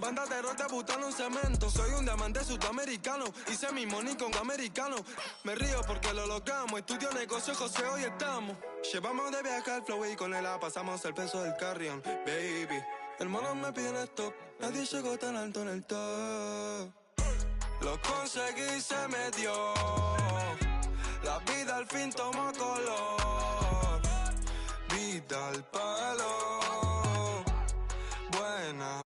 Banda de rock debutando en cemento. Soy un diamante sudamericano. Hice mi money con americano. Me río porque lo logramos. Estudio, negocio, José, hoy estamos. Llevamos de viaje al flow y con él pasamos el peso del carrion. Baby, el mono me pide en stop. Nadie llegó tan alto en el top. Lo conseguí, se me dio. La vida al fin tomó color. Vida al palo. Buena.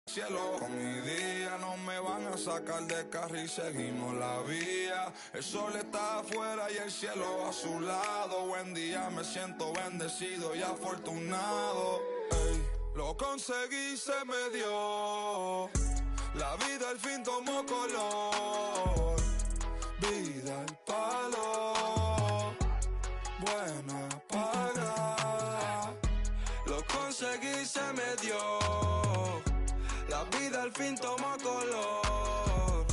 Cielo, con mi día no me van a sacar de carril, seguimos la vía. El sol está afuera y el cielo a su lado. Buen día, me siento bendecido y afortunado. Ey, lo conseguí, se me dio. La vida al fin tomó color. Vida al palo. Buena paga. Lo conseguí, se me dio. La vida al fin tomó color.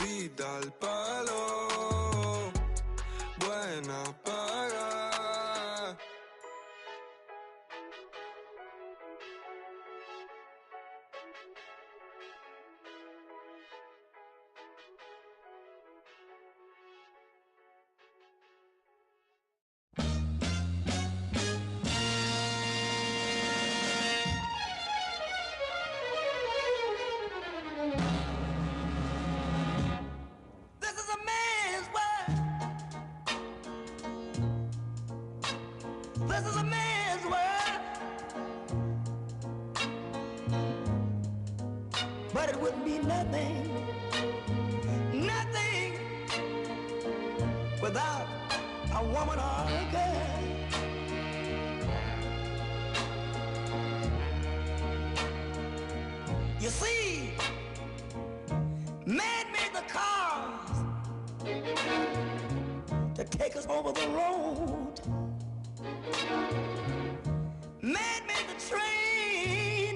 Vida al palo. Buena paga. This is a man's world, but it wouldn't be nothing, nothing without a woman or a girl. You see, man made the cars to take us over the road. Man made the train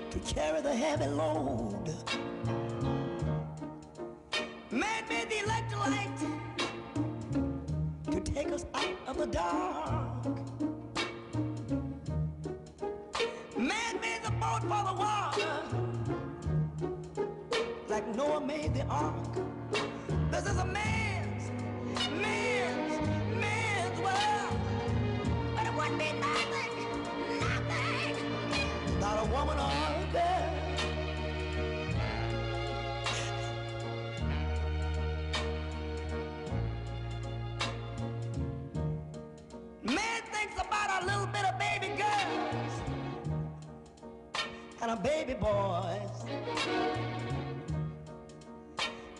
to carry the heavy load. Man made the electric light to take us out of the dark. Man made the boat for the water, like Noah made the ark. This is a man's world, but it wouldn't be nothing, nothing without a woman or a girl. Man thinks about a little bit of baby girls and a baby boys.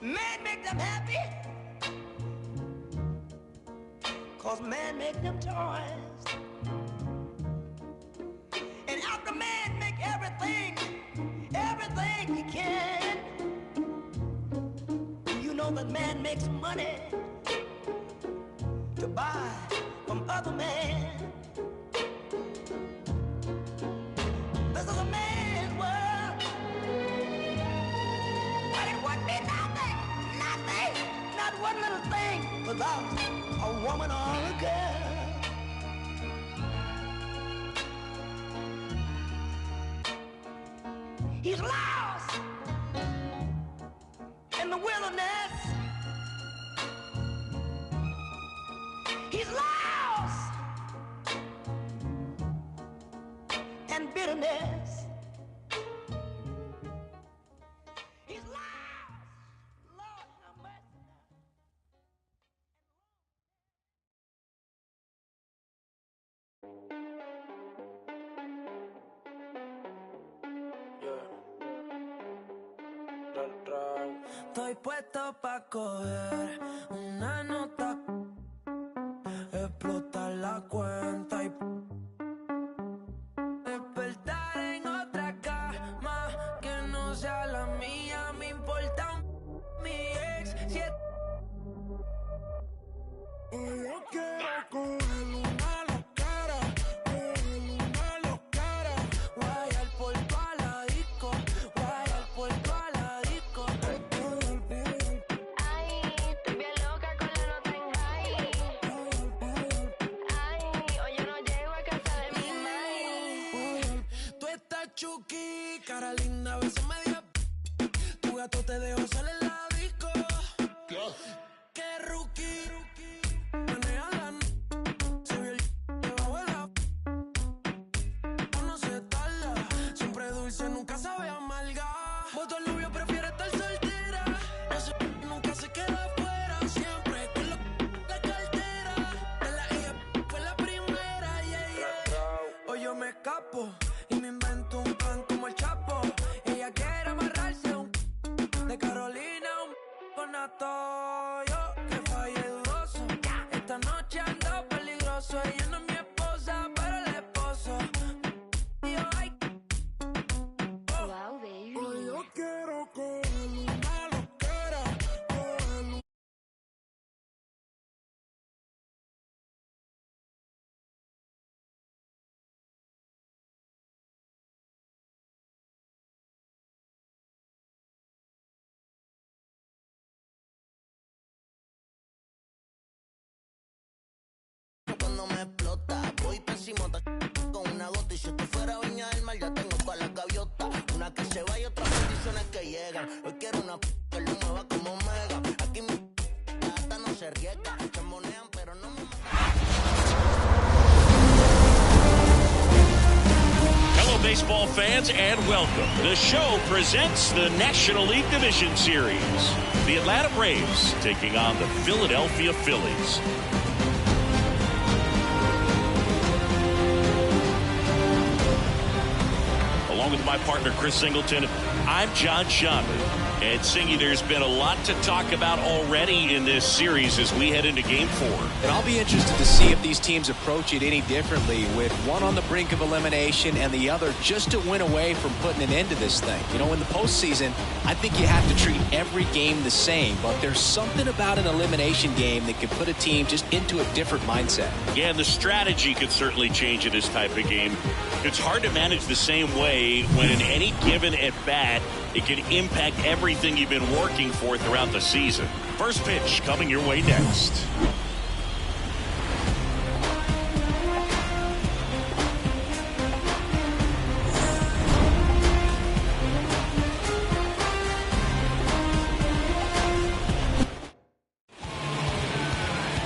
Man make them happy, 'cause man make them toys. And after man make everything he can, you know that man makes money to buy from other men. This is a man's world, but it wouldn't be nothing, nothing, not one little thing without a woman or a girl. He's lost in the wilderness. He's lost in bitterness. He's lost. Lord have mercy. Estoy puesto pa' coger una nota, explotar la cuenta y despertar. Chucky, cara linda, a veces media. Tu gato te dejó salir en la disco. Que rookie, maneja la se vio el debajo de la. No se tarda, siempre dulce, nunca sabe amarga. Voto al novio, prefiere estar soltera. No se, nunca se queda afuera. Siempre con la cartera. De la ella fue la primera, Hoy yo me escapo y me invento un plan como el Chapo. Ella quiere amarrarse de Carolina, con nato. Yo que fallé dudoso. Esta noche ando peligroso. Ella no es mi esposa, pero el esposo. Y yo, ay, Wow, baby. hoy yo quiero coger una loquera. Coger cuando me explota, voy pésimo con una gota y si esto fuera Viña del Mar ya tengo para la gaviota, una que se va y otras bendiciones que llegan. Hoy quiero una que lo mueva como mega. Aquí mi gata no se riega, se monean pero no me Hello, baseball fans, and welcome. The show presents the National League Division Series. The Atlanta Braves taking on the Philadelphia Phillies. Along with my partner, Chris Singleton, I'm John Shonman. And Singy, there's been a lot to talk about already in this series as we head into Game 4. And I'll be interested to see if these teams approach it any differently, with one on the brink of elimination and the other just a win away from putting an end to this thing. You know, in the postseason, I think you have to treat every game the same, but there's something about an elimination game that can put a team just into a different mindset. Yeah, and the strategy could certainly change in this type of game. It's hard to manage the same way when in any given at-bat, it can impact everything you've been working for throughout the season. First pitch coming your way next.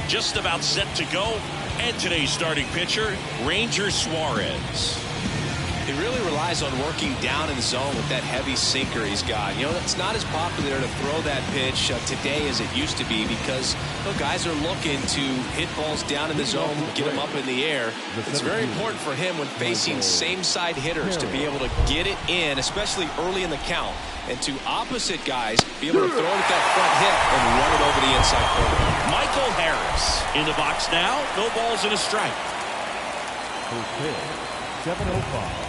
Just about set to go, and today's starting pitcher, Ranger Suarez. He really relies on working down in the zone with that heavy sinker he's got. You know, it's not as popular to throw that pitch today as it used to be because guys are looking to hit balls down in the zone, get them up in the air. It's very important for him when facing same-side hitters to be able to get it in, especially early in the count, and to opposite guys be able to throw it at that front hip and run it over the inside corner. Michael Harris in the box now. No balls and a strike. Okay, 7:05.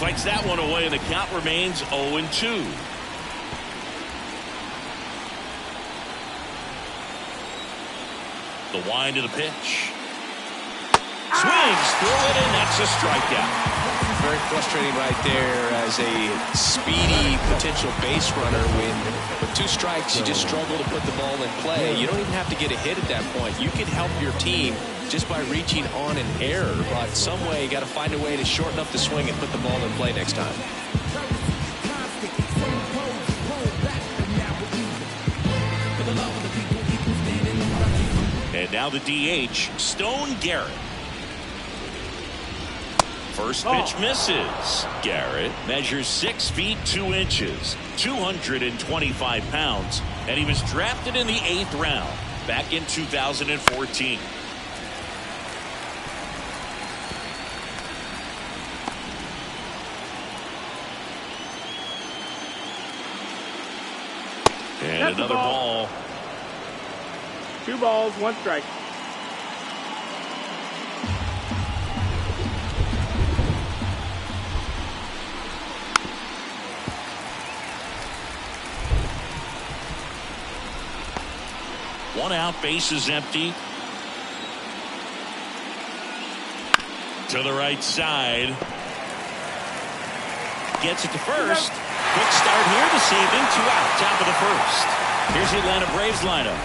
Fights that one away, and the count remains 0-2. The wind of the pitch. Swings through it, and that's a strikeout. Very frustrating right there as a speedy potential base runner. When with two strikes, you just struggle to put the ball in play. You don't even have to get a hit at that point. You can help your team just by reaching on an error. But some way, you got to find a way to shorten up the swing and put the ball in play next time. And now the DH, Stone Garrett. First pitch misses. Garrett measures 6 feet 2 inches, 225 pounds, and he was drafted in the 8th round back in 2014. And another ball. 2 balls, 1 strike. One out, base is empty. To the right side. Gets it to first. Quick start here this evening. 2 out. Top of the first. Here's the Atlanta Braves lineup.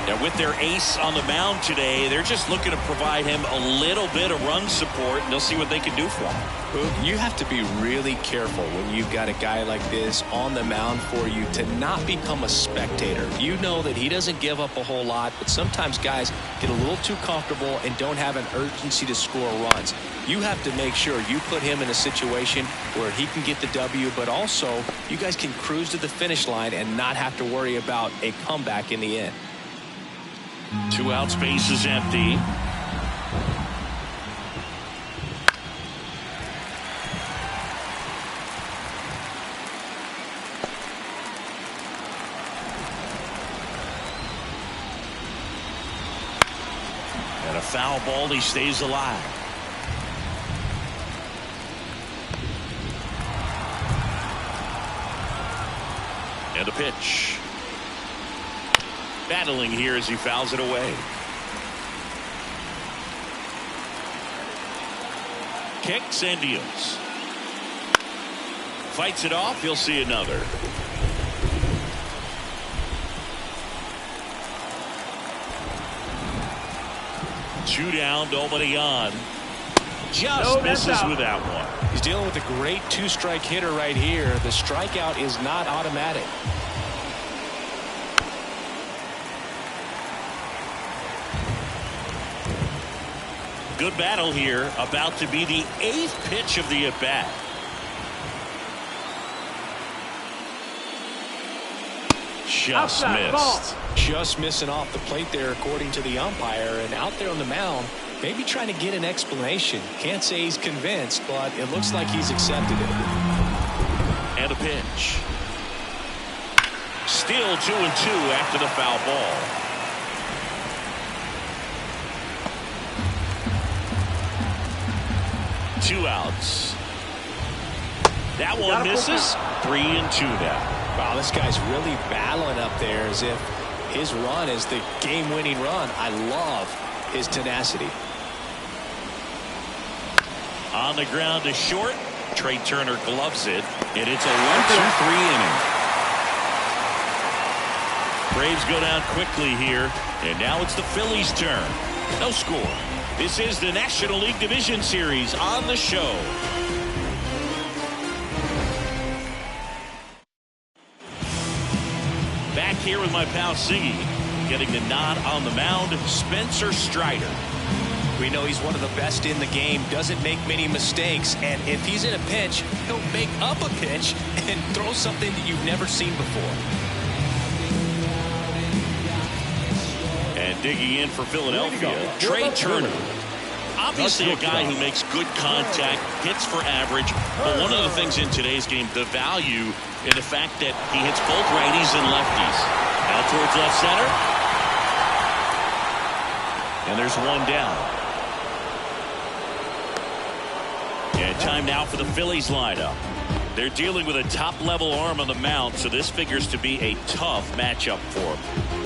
Now with their ace on the mound today, they're just looking to provide him a little bit of run support, and they'll see what they can do for him. You have to be really careful when you've got a guy like this on the mound for you to not become a spectator. You know that he doesn't give up a whole lot, but sometimes guys get a little too comfortable and don't have an urgency to score runs. You have to make sure you put him in a situation where he can get the W, but also you guys can cruise to the finish line and not have to worry about a comeback in the end. 2 out, space is empty. And a foul ball, he stays alive. And a pitch. Battling here as he fouls it away. Kicks and deals. Fights it off. You'll see another. Two down, nobody on. Just misses with that one. He's dealing with a great 2-strike hitter right here. The strikeout is not automatic. Good battle here. About to be the 8th pitch of the at-bat. Just missed. Just missing off the plate there, according to the umpire. And out there on the mound, maybe trying to get an explanation. Can't say he's convinced, but it looks like he's accepted it. And a pitch. Still 2-2 after the foul ball. Two outs. That one misses. 3-2 now. Wow, this guy's really battling up there as if his run is the game-winning run. I love his tenacity. On the ground to short. Trey Turner gloves it, and it's a 1-2-3 inning. Braves go down quickly here, and now it's the Phillies' turn. No score. This is the National League Division Series on the show. Back here with my pal Siggy, getting the nod on the mound, Spencer Strider. We know he's one of the best in the game, doesn't make many mistakes, and if he's in a pinch, he'll make up a pitch and throw something that you've never seen before. And digging in for Philadelphia, Trey Turner. Obviously a guy who makes good contact, hits for average, but one of the things in today's game, the value in the fact that he hits both righties and lefties. Now towards left center. And there's one down. And time now for the Phillies lineup. They're dealing with a top-level arm on the mound, so this figures to be a tough matchup for them.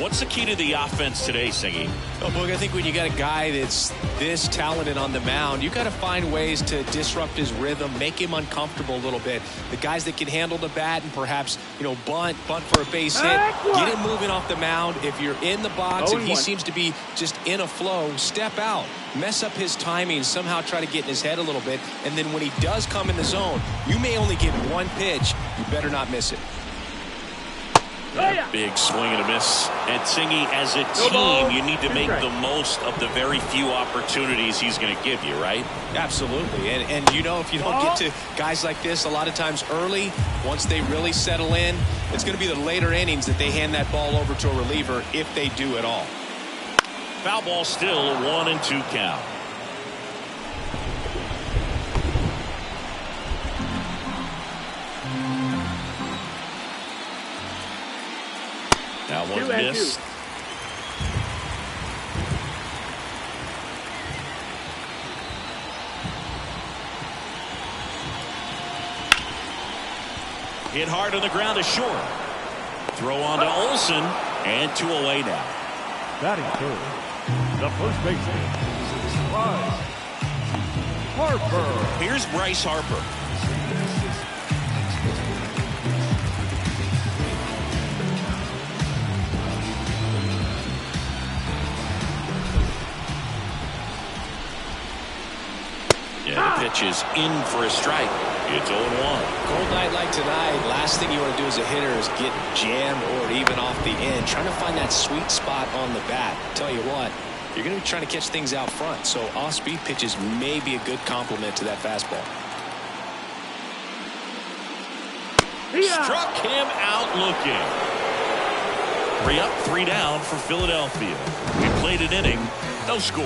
What's the key to the offense today, Siggy? Oh, Boog, I think when you got a guy that's this talented on the mound, you got to find ways to disrupt his rhythm, make him uncomfortable a little bit. The guys that can handle the bat and perhaps, bunt for a base hit, get him moving off the mound. If you're in the box and he seems to be just in a flow, step out, mess up his timing, somehow try to get in his head a little bit, and then when he does come in the zone, you may only get one pitch. You better not miss it. Big swing and a miss. And Siggy, as a team, you need to make the most of the very few opportunities he's going to give you, right? Absolutely. And if you don't get to guys like this a lot of times early, once they really settle in, it's going to be the later innings that they hand that ball over to a reliever if they do at all. Foul ball still, a 1-2 count. That one missed. Hit hard on the ground to short. Throw on to Olsen, and 2 away now. Batting third, the first baseman, Harper. Here's Bryce Harper. Yeah, the pitch is in for a strike. It's 0-1. Cold night like tonight, last thing you want to do as a hitter is get jammed or even off the end. Trying to find that sweet spot on the bat. Tell you what, you're going to be trying to catch things out front, so off-speed pitches may be a good complement to that fastball. Struck him out looking. 3 up, 3 down for Philadelphia. We played an inning, no score.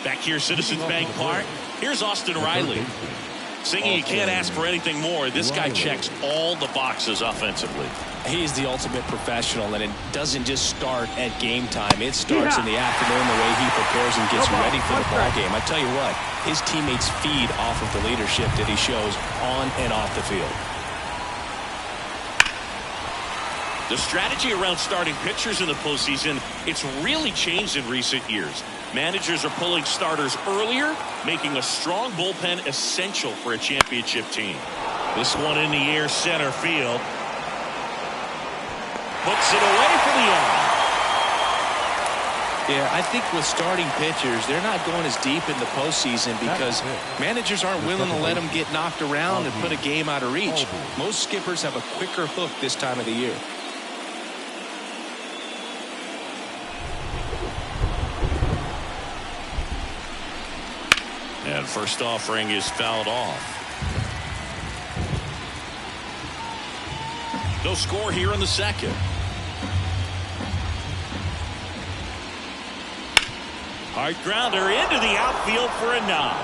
Back here, Citizens Bank Park. Here's Austin Riley. Singing, you can't ask for anything more. This guy checks all the boxes offensively. He's the ultimate professional, and it doesn't just start at game time. It starts in the afternoon, the way he prepares and gets ready for the ball game. I tell you what, his teammates feed off of the leadership that he shows on and off the field. The strategy around starting pitchers in the postseason, it's really changed in recent years. Managers are pulling starters earlier, making a strong bullpen essential for a championship team. This one in the air, center field. Puts it away for the out. Yeah, I think with starting pitchers, they're not going as deep in the postseason because managers aren't willing to let them get knocked around and put a game out of reach. Most skippers have a quicker hook this time of the year. And first offering is fouled off. No score here in the second. Hard grounder into the outfield for a knock.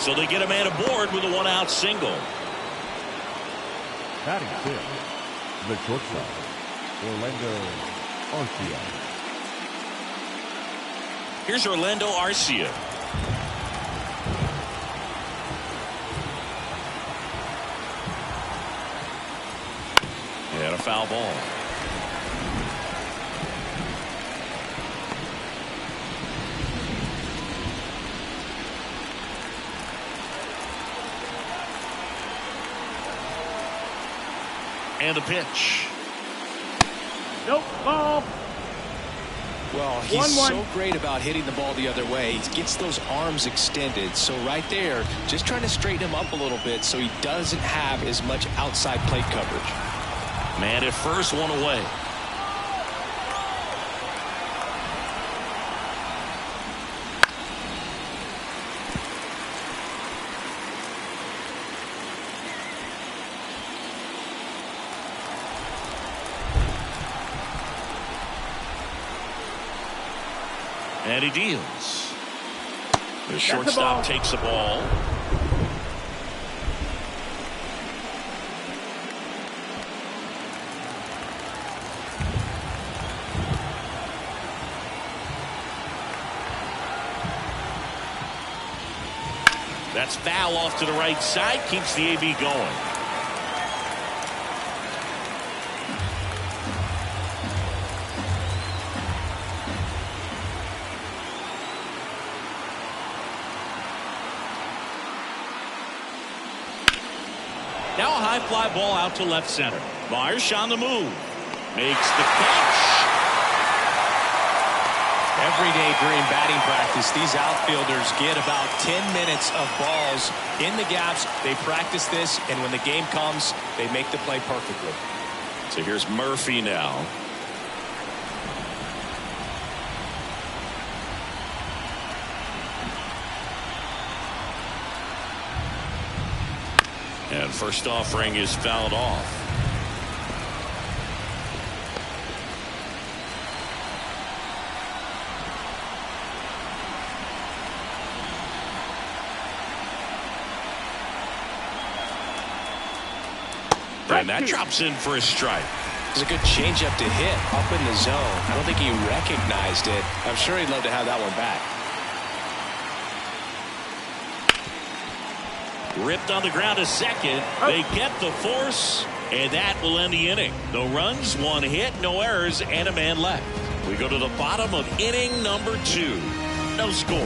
So they get a man aboard with a 1-out single. Batting fifth, the shortstop, Orlando Arcia. Here's Orlando Arcia. And a foul ball. And a pitch. Nope, ball. Well, he's so great about hitting the ball the other way. He gets those arms extended. So right there, just trying to straighten him up a little bit so he doesn't have as much outside plate coverage. Man at first, one away. And he deals. The shortstop takes the ball. That's foul off to the right side. Keeps the AB going. Now a high fly ball out to left center. Marsh on the move. Makes the catch. Every day during batting practice, these outfielders get about 10 minutes of balls in the gaps. They practice this, and when the game comes, they make the play perfectly. So here's Murphy now. And first offering is fouled off. And that drops in for a strike. It's a good changeup to hit up in the zone. I don't think he recognized it. I'm sure he'd love to have that one back. Ripped on the ground a second. They get the force, And that will end the inning. No runs, 1 hit, no errors, and a man left. We go to the bottom of inning number 2. No score.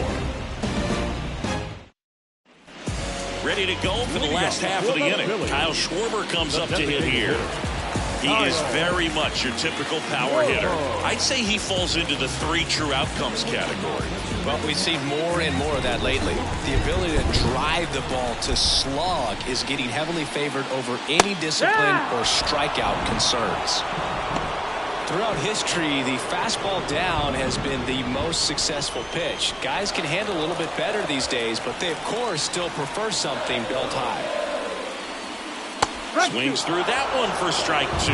Ready to go for the last half of the inning. Kyle Schwarber comes up to hit here. He is very much your typical power hitter. I'd say he falls into the 3 true outcomes category. Well, we've seen more and more of that lately. The ability to drive the ball to slug is getting heavily favored over any discipline or strikeout concerns. Throughout history, the fastball down has been the most successful pitch. Guys can handle a little bit better these days, but they, of course, still prefer something belt high. Swings through that one for strike 2.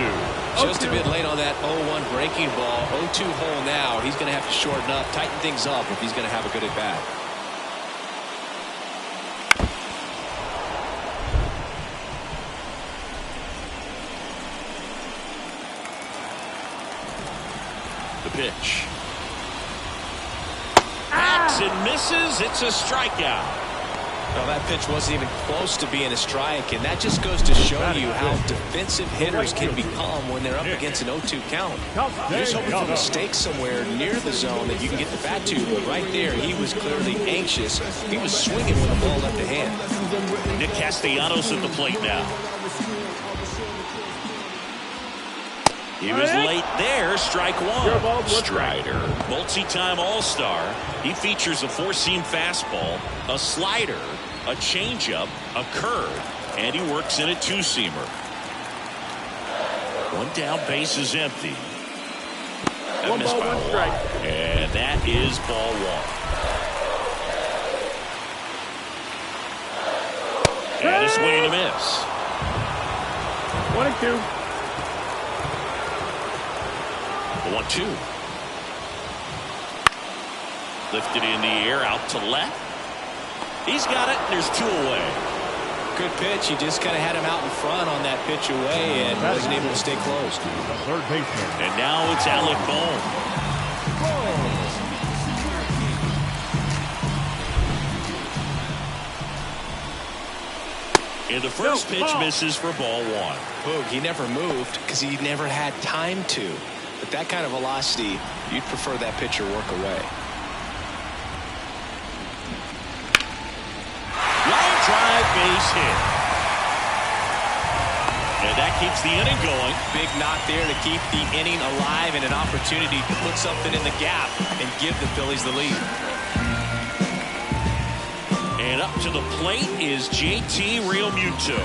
Just a bit late on that 0-1 breaking ball. 0-2 hole now. He's going to have to shorten up, tighten things up if he's going to have a good at bat. The pitch. Backs and misses. It's a strikeout. Well, that pitch wasn't even close to being a strike, and that just goes to show you how defensive hitters can become when they're up against an 0-2 count. You're just hoping for a mistake somewhere near the zone that you can get the bat to, but right there, he was clearly anxious. He was swinging with the ball left to hand. Nick Castellanos at the plate now. He was late there. Strike 1. Strider, multi-time all-star. He features a 4-seam fastball, a slider, a changeup, a curve, and he works in a 2-seamer. 1 down, base is empty. That missed by 1. And that is ball 1. And a swing and a miss. 1-2. 1-2. Lifted in the air, out to left. He's got it, and there's 2 away. Good pitch. He just kind of had him out in front on that pitch away and wasn't able to stay close. Third baseman. And now it's Alec Bohm. And the first pitch misses for ball 1. Boog, he never moved because he never had time to. But that kind of velocity, you'd prefer that pitcher work away. Line drive, base hit. And that keeps the inning going. Big knock there to keep the inning alive and an opportunity to put something in the gap and give the Phillies the lead. And up to the plate is JT Realmuto.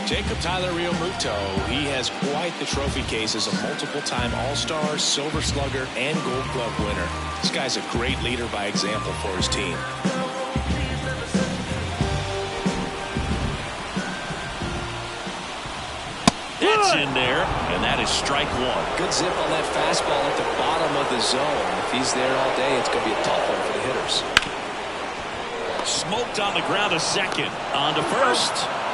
Jacob Tyler Realmuto, he has quite the trophy case as a multiple-time All-Star, Silver Slugger, and Gold Glove winner. This guy's a great leader by example for his team. That's in there, and that is strike 1. Good zip on that fastball at the bottom of the zone. If he's there all day, it's going to be a tough one for the hitters. Smoked on the ground a second. On to first.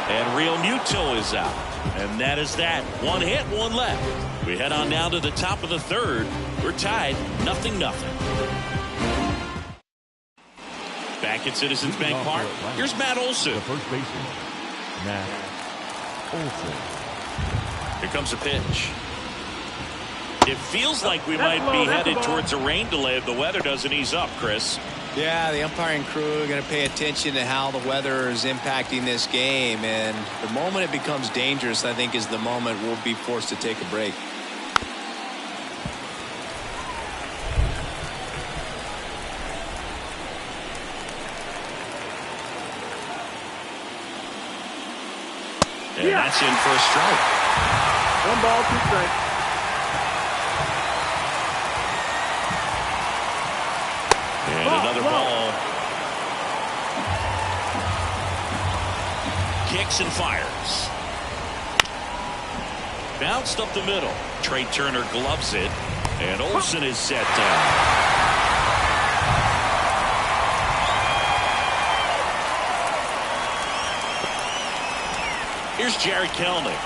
And Realmuto is out. And that is that. 1 hit, 1 left. We head on now to the top of the 3rd. We're tied 0-0. Back at Citizens Bank Park. Here's Matt Olson. The first baseman, Matt Olson. Here comes a pitch. It feels like we might be headed towards a rain delay if the weather doesn't ease up, Chris. Yeah, the umpiring crew are going to pay attention to how the weather is impacting this game. And the moment it becomes dangerous, I think, is the moment we'll be forced to take a break. And that's in for a strike. 1 ball, 2 strikes. And another ball. Kicks and fires. Bounced up the middle. Trey Turner gloves it. And Olsen is set down. Here's Jared Kelenic.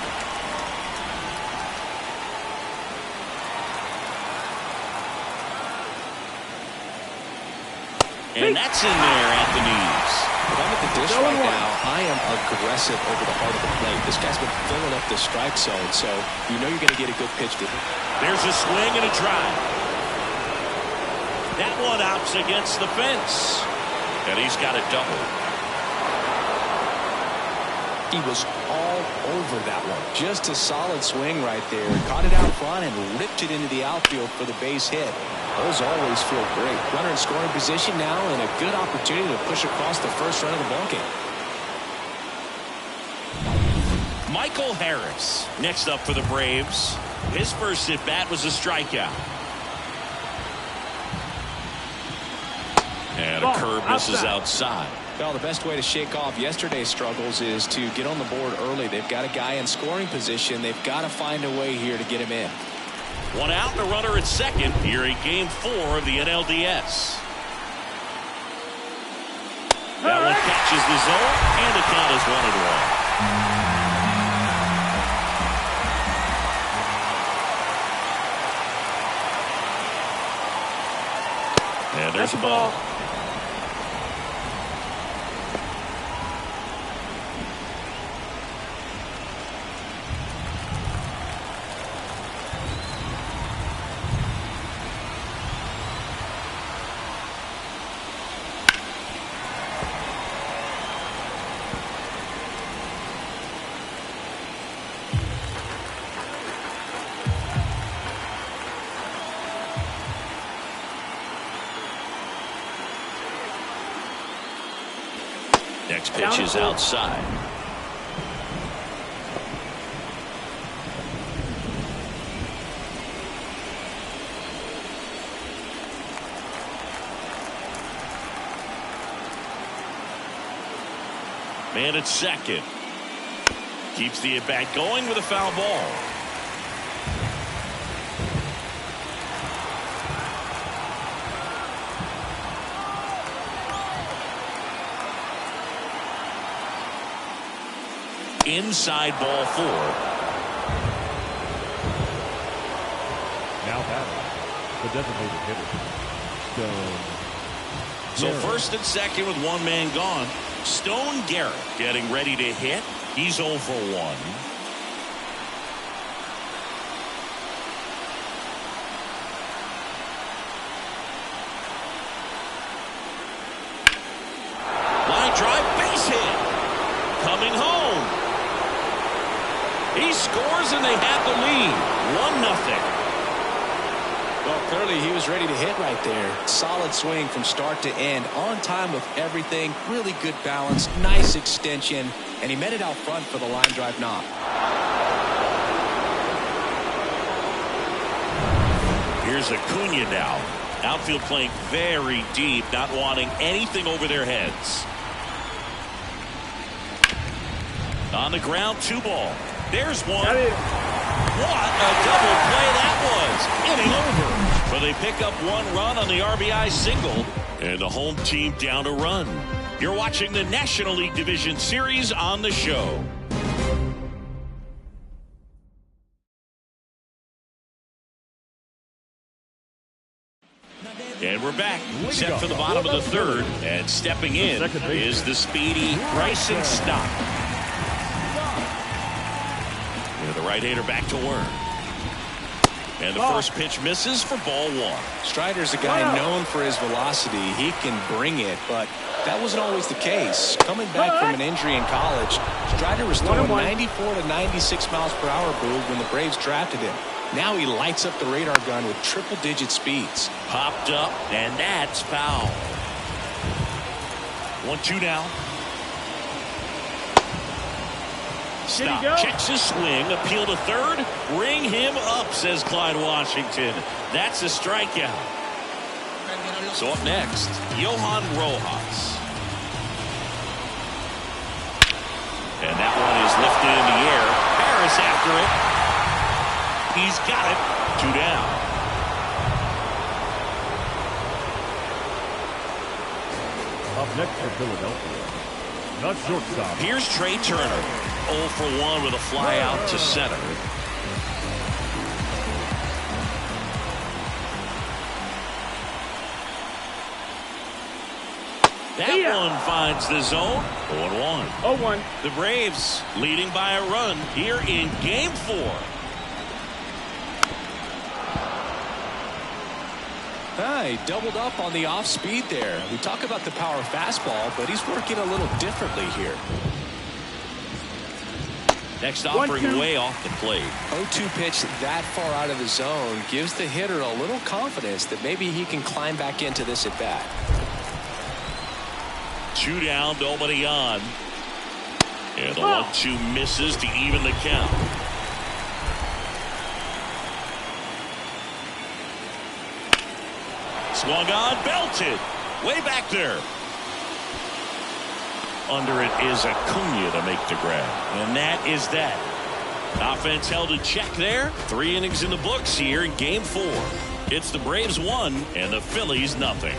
And that's in there at the knees. If I'm at the dish right now, I am aggressive over the heart of the plate. This guy's been filling up the strike zone, so you know you're going to get a good pitch to him. There's a swing and a drive. That one opts against the fence. And he's got a double. He was all over that one. Just a solid swing right there. Caught it out front and ripped it into the outfield for the base hit. Those always feel great. Runner in scoring position now and a good opportunity to push across the first run of the ballgame. Michael Harris next up for the Braves. His first at bat was a strikeout. And a curve misses outside. Well, the best way to shake off yesterday's struggles is to get on the board early. They've got a guy in scoring position. They've got to find a way here to get him in. One out and a runner at second here in Game 4 of the NLDS. That one catches the zone, and the count is 1-1. And there's a ball. Next pitch is outside. Man at second. Keeps the at-bat going with a foul ball. Inside ball 4. Now batting, the designated hitter, So first and second with one man gone. Stone Garrett getting ready to hit. He's 0 for 1. Line drive, base hit. Coming home. He scores and they have the lead. 1-0. Well, clearly he was ready to hit right there. Solid swing from start to end. On time with everything. Really good balance. Nice extension. And he met it out front for the line drive knock. Here's Acuna now. Outfield playing very deep. Not wanting anything over their heads. On the ground, 2 ball. There's one. What a double play that was. Inning over. But they pick up 1 run on the RBI single. And the home team down a run. You're watching the National League Division Series on the show. And we're back. Set for the bottom of the 3rd. And stepping in is the speedy Bryson Stott. The right-hander back to work. And the first pitch misses for ball 1. Strider's a guy known for his velocity. He can bring it, but that wasn't always the case. Coming back from an injury in college, Strider was throwing 94 to 96 miles per hour, Boog, when the Braves drafted him. Now he lights up the radar gun with triple-digit speeds. Popped up, and that's foul. 1-2 now. Stop. Checks his swing. Appeal to third. Ring him up, says Clyde Washington. That's a strikeout. So up next, Johan Rojas. And that one is lifted in the air. Harris after it. He's got it. 2 down. Up next for Philadelphia, not shortstop. Here's Trey Turner. 0 for 1 with a fly out to center. That one finds the zone. 0-1. 0-1. The Braves leading by a run here in Game 4. He doubled up on the off speed there. We talk about the power fastball, but he's working a little differently here. Next offering way off the plate. 0-2 pitch that far out of the zone gives the hitter a little confidence that maybe he can climb back into this at bat. 2 down, nobody on. And the 1-2 misses to even the count. Swung on, belted. Way back there. Under it is Acuna to make the grab. And that is that. Offense held in check there. 3 innings in the books here in Game 4. It's the Braves 1 and the Phillies nothing.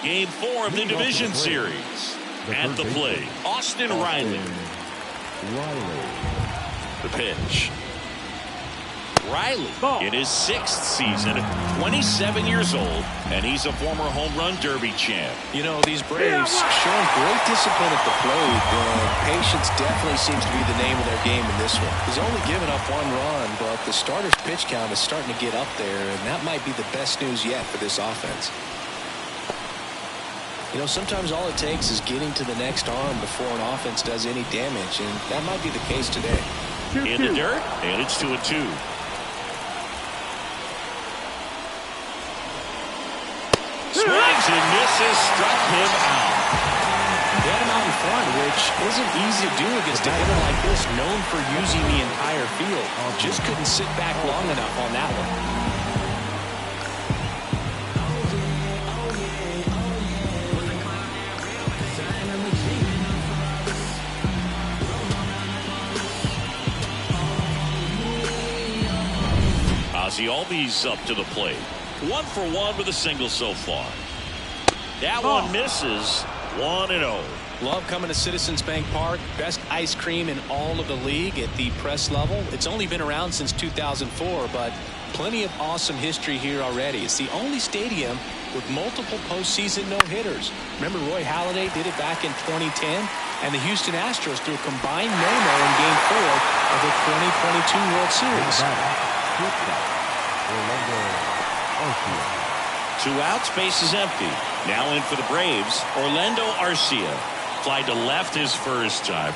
Game 4 of the division series. At the plate, Austin Riley. The pitch. Riley in his 6th season, 27 years old, and he's a former home run derby champ. You know, these Braves showing great discipline at the plate, and patience definitely seems to be the name of their game in this one. He's only given up 1 run, but the starter's pitch count is starting to get up there, and that might be the best news yet for this offense. You know, sometimes all it takes is getting to the next arm before an offense does any damage, and that might be the case today. In the dirt, and it's 2-2. Swings and misses, struck him out. They had him out in front, which isn't easy to do against a hitter like this, known for using the entire field. Just couldn't sit back long enough on that one. Ozzie Albies up to the plate. 1 for 1 with a single so far. That one misses. 1-0. Love coming to Citizens Bank Park. Best ice cream in all of the league at the press level. It's only been around since 2004, but plenty of awesome history here already. It's the only stadium with multiple postseason no-hitters. Remember Roy Halladay did it back in 2010, and the Houston Astros threw a combined no-no in Game 4 of the 2022 World Series. 2 outs, base is empty. Now in for the Braves, Orlando Arcia. Fly to left his first time.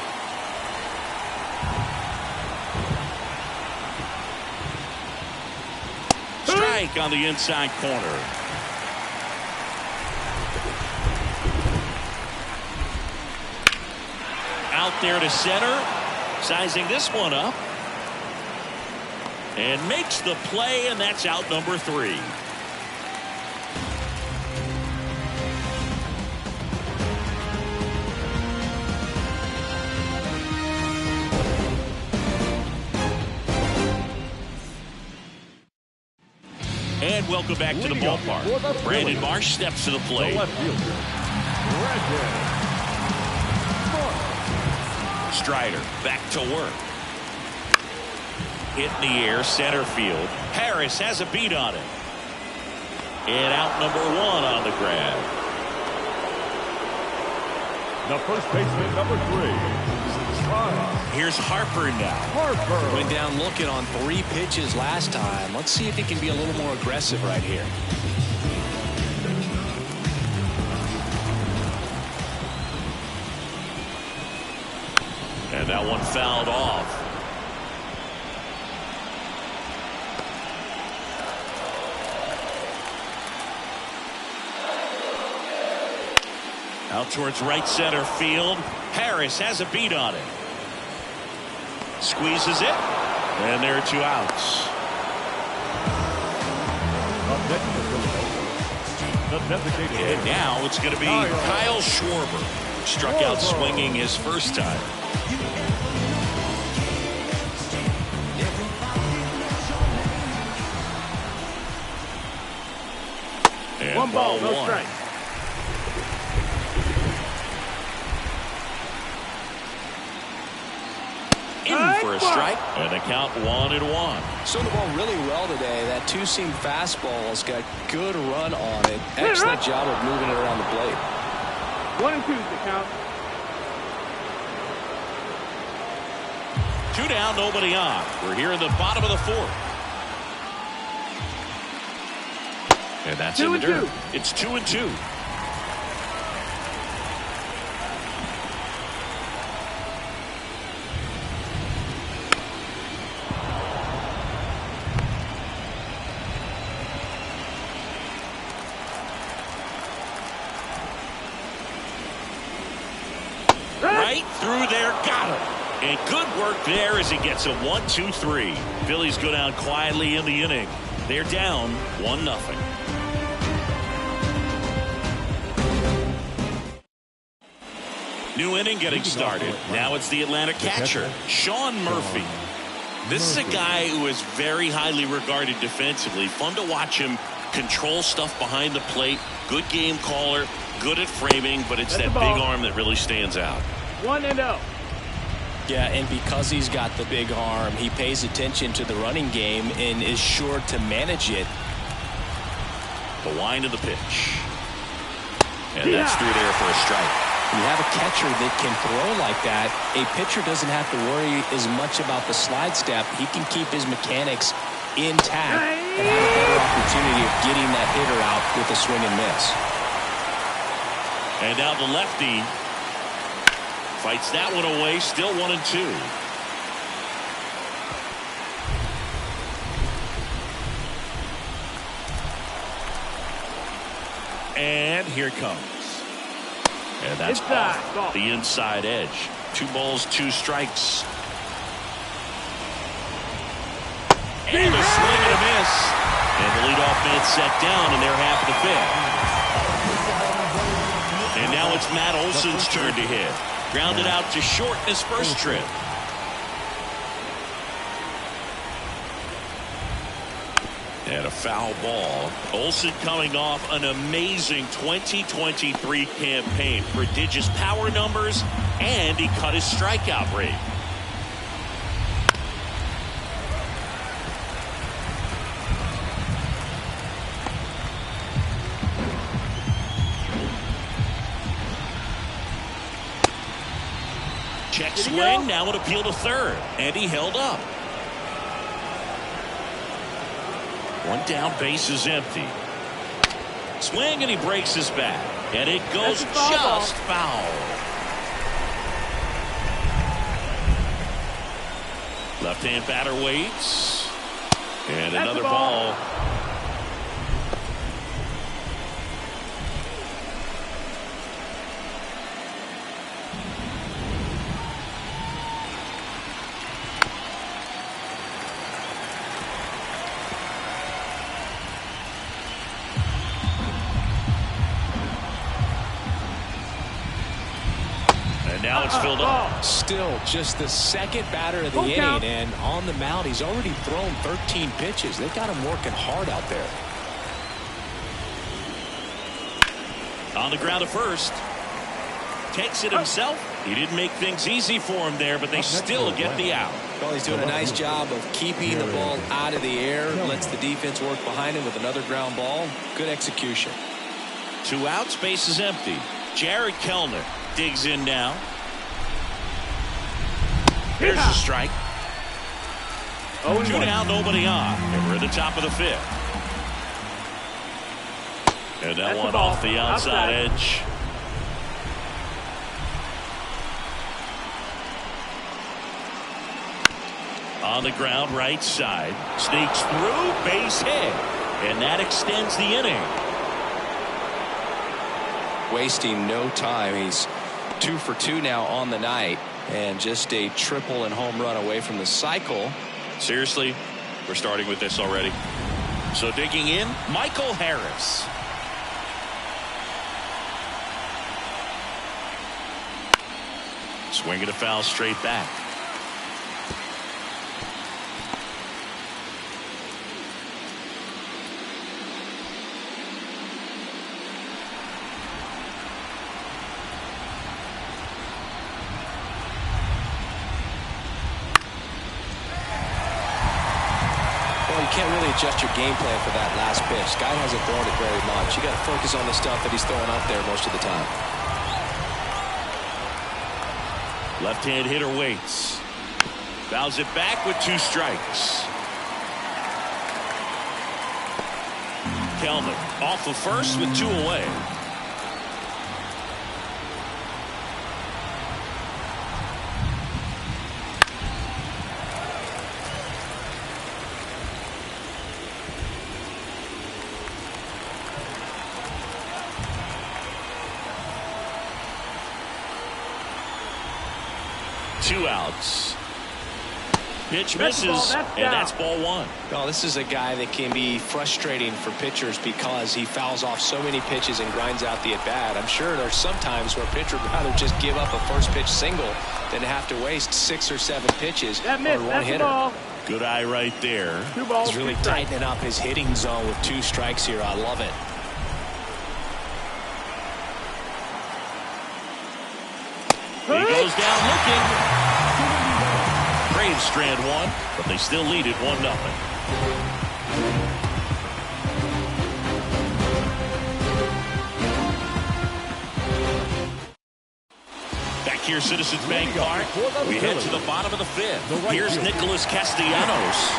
Strike on the inside corner. Out there to center. Sizing this one up. And makes the play, and that's out number 3. And welcome back to the ballpark. Brandon Marsh steps to the plate. Strider back to work. Hit in the air, center field. Harris has a beat on it. And out number 1 on the grab. The first baseman, number 3. Here's Harper now. Went down looking on 3 pitches last time. Let's see if he can be a little more aggressive right here. And that one fouled off. Out towards right center field. Harris has a beat on it. Squeezes it. And there are 2 outs. And now it's going to be Kyle Schwarber. Struck out swinging his first time. And 1 ball, no strike. In for a strike, and the count 1-1. So the ball really well today. That two-seam fastball has got good run on it. Excellent job of moving it around the plate. 1-2 is the count. 2 down, nobody on. We're here in the bottom of the fourth. And that's in the dirt. It's 2-2. Right through there, got him. And good work there as he gets a 1-2-3. Phillies go down quietly in the inning. They're down 1-0. New inning getting started. Now it's the Atlanta catcher, Sean Murphy. This is a guy who is very highly regarded defensively. Fun to watch him control stuff behind the plate. Good game caller, good at framing, but it's that big arm that really stands out. 1-0. Yeah, and because he's got the big arm, he pays attention to the running game and is sure to manage it. The wind of the pitch. And that's through there for a strike. When you have a catcher that can throw like that, a pitcher doesn't have to worry as much about the slide step. He can keep his mechanics intact and have a better opportunity of getting that hitter out with a swing and miss. And now the lefty fights that one away, still 1-2. And here it comes. And that's off the inside edge. 2 balls, 2 strikes. And a swing and a miss. And the leadoff man set down in their half of the fifth. And now it's Matt Olson's turn to hit. Grounded out to short in his first trip. And a foul ball. Olson coming off an amazing 2023 campaign. Prodigious power numbers, and he cut his strikeout rate. Check swing, now an appeal to third, and he held up. 1 down, base is empty. Swing, and he breaks his bat, and it goes just foul. Left-hand batter waits, and another ball. Now it's filled up. Still just the second batter of the inning, and on the mound, he's already thrown 13 pitches. They've got him working hard out there. On the ground at first. Takes it himself. He didn't make things easy for him there, but they still get the out. Well, he's doing a nice job of keeping the ball out of the air. Lets the defense work behind him with another ground ball. Good execution. 2 outs, base is empty. Jared Kellner digs in now. There's a strike. 2 down, nobody on. And we're at the top of the fifth. And that one off the outside edge. On the ground, right side. Sneaks through, base hit. And that extends the inning. Wasting no time. He's 2 for 2 now on the night. And just a triple and home run away from the cycle. Seriously, we're starting with this already. So digging in, Michael Harris. Swinging a foul straight back. can't really adjust your game plan for that last pitch. Guy hasn't thrown it very much. You got to focus on the stuff that he's throwing up there most of the time. Left-hand hitter waits. Fouls it back with 2 strikes. Kelman off of first with 2 away. Two outs. Pitch misses, and that's ball 1. Well, this is a guy that can be frustrating for pitchers because he fouls off so many pitches and grinds out the at-bat. I'm sure there's some times where a pitcher would rather just give up a first pitch single than to have to waste 6 or 7 pitches on one hitter. Good eye right there. 2 balls. He's really tightening up his hitting zone with 2 strikes here. I love it. He goes down looking. Braves strand 1, but they still lead it 1-0. Back here, Citizens Bank Park. We head to the bottom of the 5th. Here's Nicholas Castellanos.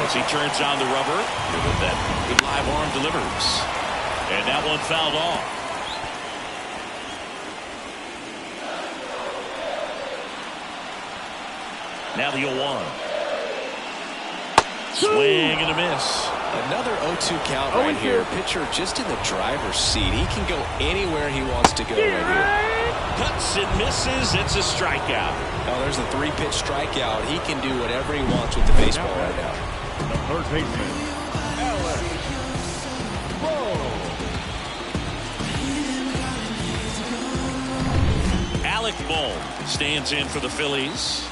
As he turns on the rubber, that good live arm delivers. And that one fouled off. Now the 0-1. Swing and a miss. Another 0-2 count right here. Pitcher just in the driver's seat. He can go anywhere he wants to go right here. Cuts and misses. It's a strikeout. Oh, there's a 3-pitch strikeout. He can do whatever he wants with the baseball right now. The third baseman, Alec Bohm stands in for the Phillies.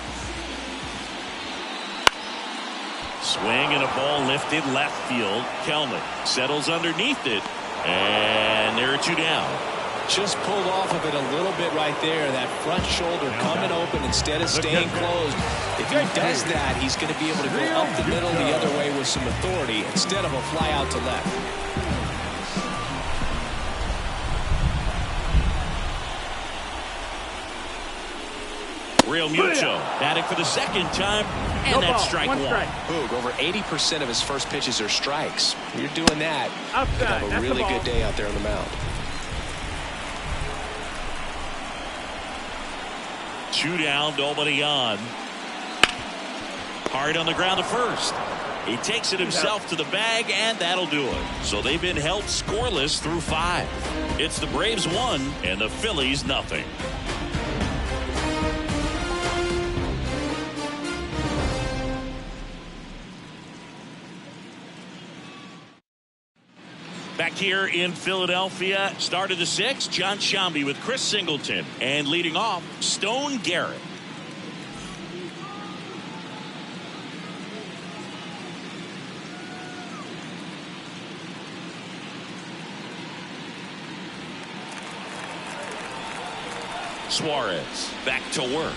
Swing and a ball lifted left field. Kelman settles underneath it, and there are 2 down. Just pulled off of it a little bit right there. That front shoulder coming open instead of staying closed. If he does that, he's going to be able to go up the middle the other way with some authority instead of a fly out to left. Real Mucho batting for the 2nd time, and that's strike 1. Boog, over 80% of his first pitches are strikes. When you're doing that, you can have a really good day out there on the mound. 2 down, nobody on. Hard on the ground to first. He takes it himself to the bag, and that'll do it. So they've been held scoreless through 5. It's the Braves 1 and the Phillies nothing. Back here in Philadelphia, start of the 6th, John Shambi with Chris Singleton. And leading off, Stone Garrett. Suarez back to work.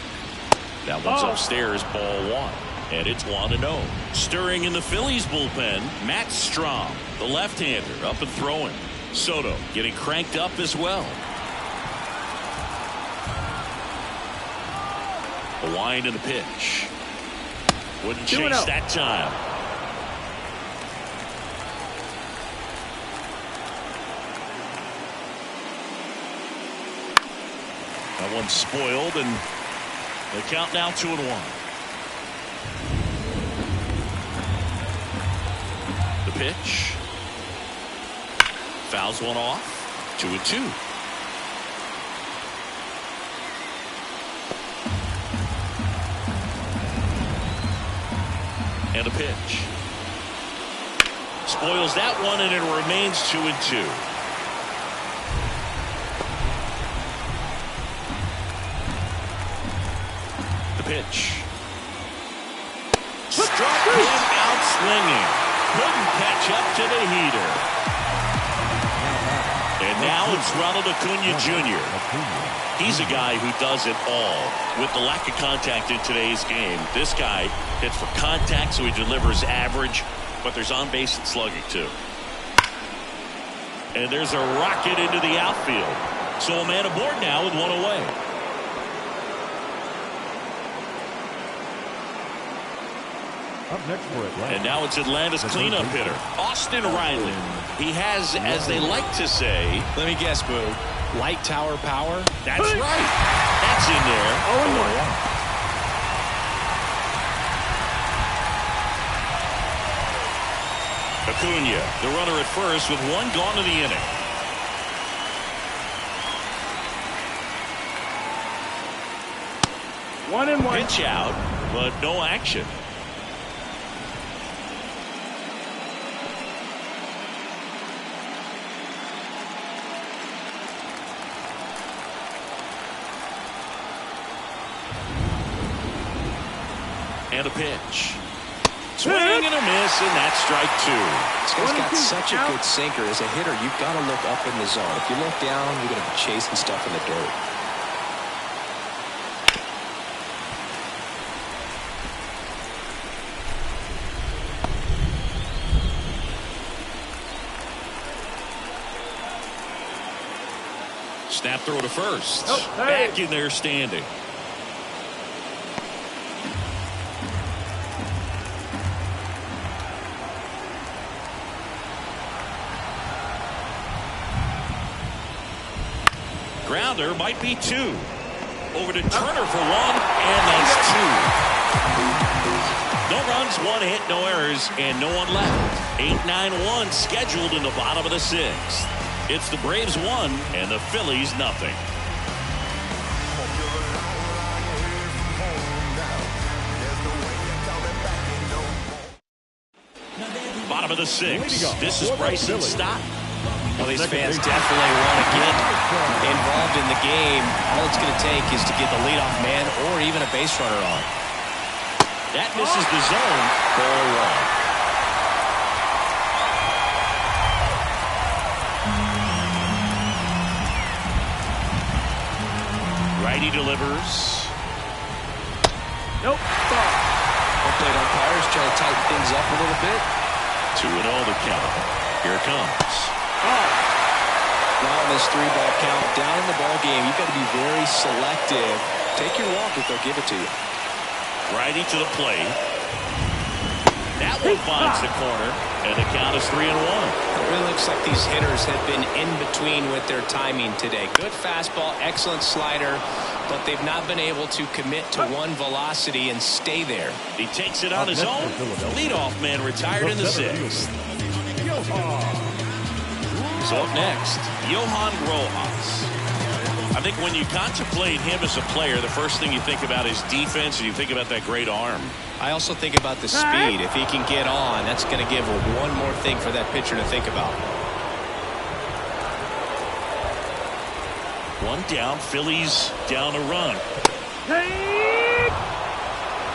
That one's upstairs, ball 1. And it's 1-0. Stirring in the Phillies bullpen, Matt Strom, the left-hander, up and throwing. Soto getting cranked up as well. The wind and the pitch. Wouldn't chase that time. That one's spoiled, and the count now 2-1. The pitch. Fouls one off. 2-2. And a pitch. Spoils that one, and it remains 2-2. The pitch. Struck him out swinging. Couldn't catch up to the heater. And And now it's Ronald Acuna Jr. He's a guy who does it all. With the lack of contact in today's game, this guy hits for contact, so he delivers average, but there's on-base and slugging too. And there's a rocket into the outfield. So a man aboard now with one away. Up next for Atlanta. And now it's Atlanta's cleanup hitter, Austin Riley. He has, as they like to say, let me guess, Boo, light tower power? That's right. That's in there. 0-1. Acuna, the runner at first with one gone in the inning. One and one. Pitch out, but no action. And a pitch. Swing and a miss, and that's strike two. This guy's got such a good sinker. As a hitter, you've got to look up in the zone. If you look down, you're going to be chasing stuff in the dirt. Snap throw to first. Back in there standing. Grounder might be two. Over to Turner for one, and that's two. No runs, one hit, no errors, and no one left. 8-9-1 scheduled in the bottom of the sixth. It's the Braves 1 and the Phillies nothing. Bottom of the sixth. This is Bryson Stott. Well, these fans definitely want to get involved in the game. All it's going to take is to get the leadoff man or even a base runner on. That misses the zone. Ball one. Righty delivers. Nope. Home plate umpires try to tighten things up a little bit. 2-0 the count. Here it comes. Now in this 3-ball count, down in the ball game, you've got to be very selective. Take your walk if they'll give it to you. Righty to the plate. That one finds the corner, and the count is 3-1. It really looks like these hitters have been in between with their timing today. Good fastball, excellent slider, but they've not been able to commit to one velocity and stay there. He takes it on his own. Leadoff man retired in the sixth. So up next, Johan Rojas. I think when you contemplate him as a player, the first thing you think about is defense, and you think about that great arm. I also think about the speed. If he can get on, that's going to give one more thing for that pitcher to think about. One down, Phillies down a run.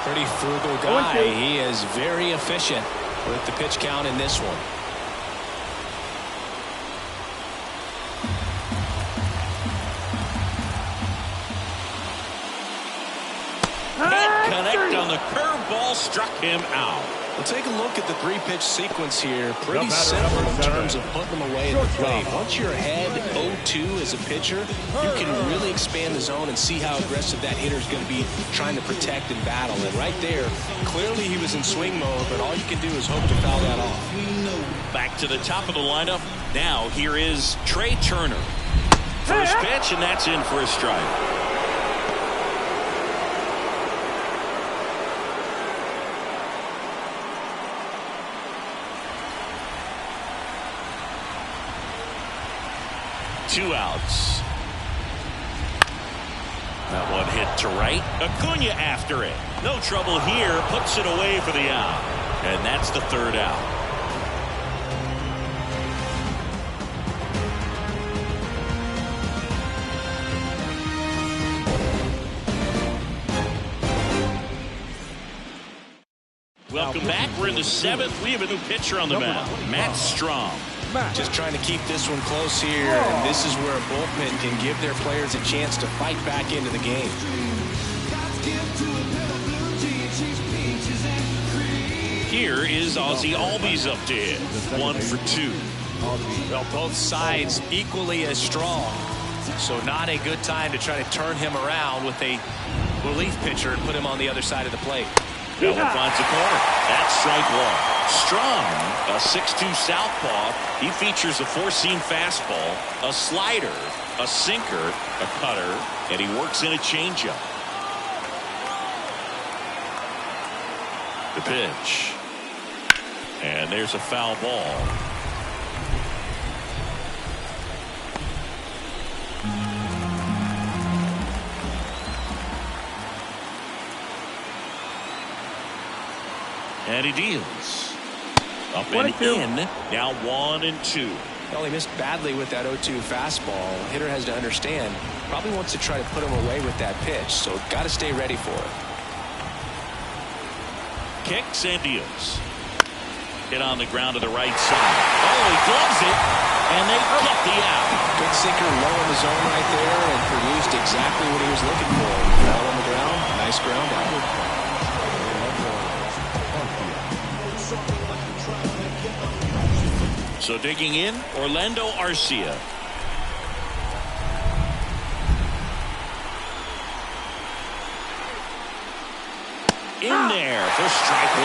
Pretty frugal guy. He is very efficient with the pitch count in this one. Connect on the curveball, struck him out. We'll take a look at the three-pitch sequence here. Pretty simple in terms of putting them away at the plate. Once you're ahead 0-2 as a pitcher, you can really expand the zone and see how aggressive that hitter is going to be trying to protect and battle. And right there, clearly he was in swing mode, but all you can do is hope to foul that off. Back to the top of the lineup. Now here is Trey Turner. First pitch, and that's in for a strike. Two outs. That one hit to right. Acuna after it. No trouble here. Puts it away for the out. And that's the third out. Welcome back. We're in the 7th. We have a new pitcher on the mound, Matt Strom. Just trying to keep this one close here, and this is where a bullpen can give their players a chance to fight back into the game. Here is Ozzie Albies up to hit. 1 for 2. Well, both sides equally as strong, so not a good time to try to turn him around with a relief pitcher and put him on the other side of the plate. That one finds the corner. That's strike 1. Strom, a 6'2 southpaw. He features a 4-seam fastball, a slider, a sinker, a cutter, and he works in a changeup. The pitch. And there's a foul ball. And he deals. Up and in. Now 1-2. Well, he missed badly with that 0-2 fastball. Hitter has to understand, probably wants to try to put him away with that pitch, so got to stay ready for it. Kicks and deals. Hit on the ground to the right side. Oh, he gloves it, and they get the out. Good sinker low in the zone right there and produced exactly what he was looking for. Ball on the ground, nice ground out. So digging in, Orlando Arcia. In there for strike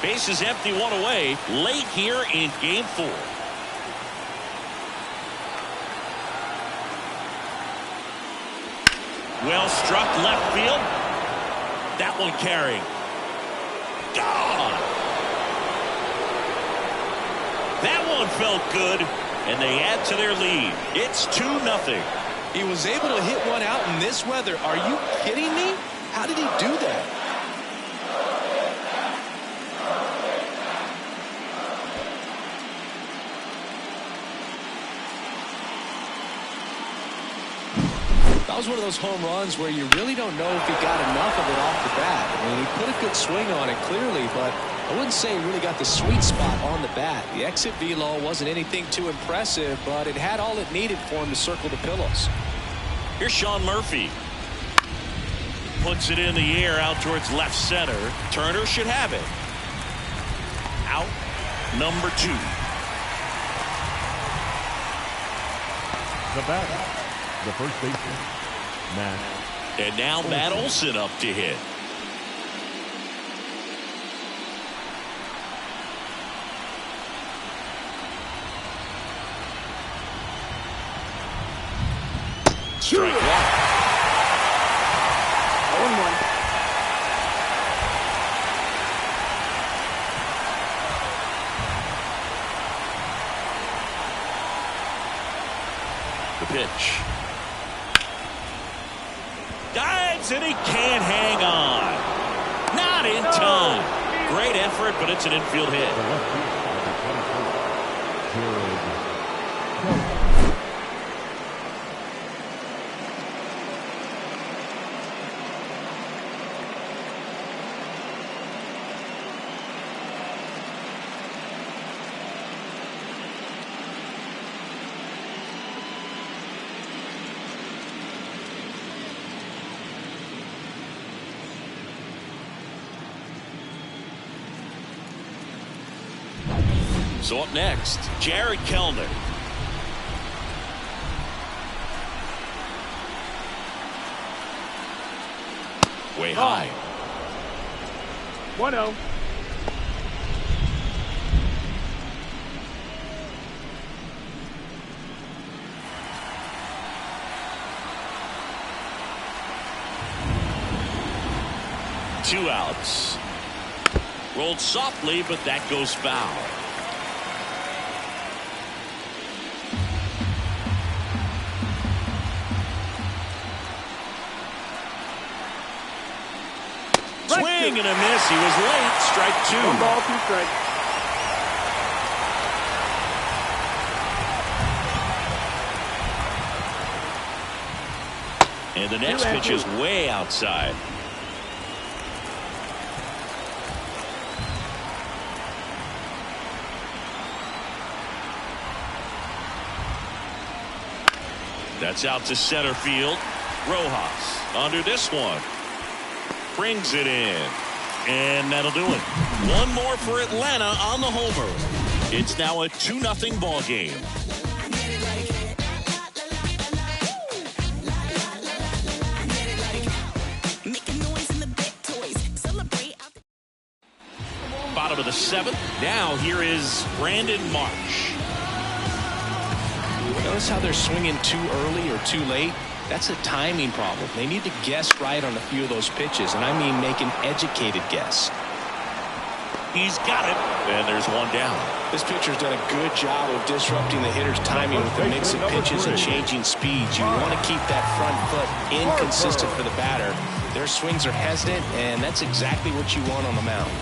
1. Base is empty, 1 away, late here in game 4. Well struck left field. That one carrying. Gone. That one felt good, and they add to their lead. It's 2-0. He was able to hit one out in this weather. Are you kidding me? How did he do that? That was one of those home runs where you really don't know if he got enough of it off the bat. I mean, he put a good swing on it clearly, but I wouldn't say he really got the sweet spot on the bat. The exit velo wasn't anything too impressive, but it had all it needed for him to circle the pillows. Here's Sean Murphy. Puts it in the air out towards left center. Turner should have it. Out number 2. The batter, the first baseman, Matt. And now Matt Olson up to hit. Strike 1. 0-1. The pitch. Dives and he can't hang on. Not in time. Great effort, but it's an infield hit. So up next, Jared Kellner. Way high. 1-0. Two outs. Rolled softly, but that goes foul. Swing and a miss. He was late. Strike 2. 1 ball, 2 strikes. And the next pitch is way outside. That's out to center field. Rojas under this one. Brings it in. And that'll do it. One more for Atlanta on the homer. It's now a 2-0 ball game. Bottom of the 7th. Now here is Brandon Marsh. Notice how they're swinging too early or too late? That's a timing problem. They need to guess right on a few of those pitches, and I mean make an educated guess. He's got it, and there's one down. This pitcher's done a good job of disrupting the hitter's timing with a mix of pitches and changing speeds. You want to keep that front foot inconsistent for the batter. Their swings are hesitant, and that's exactly what you want on the mound.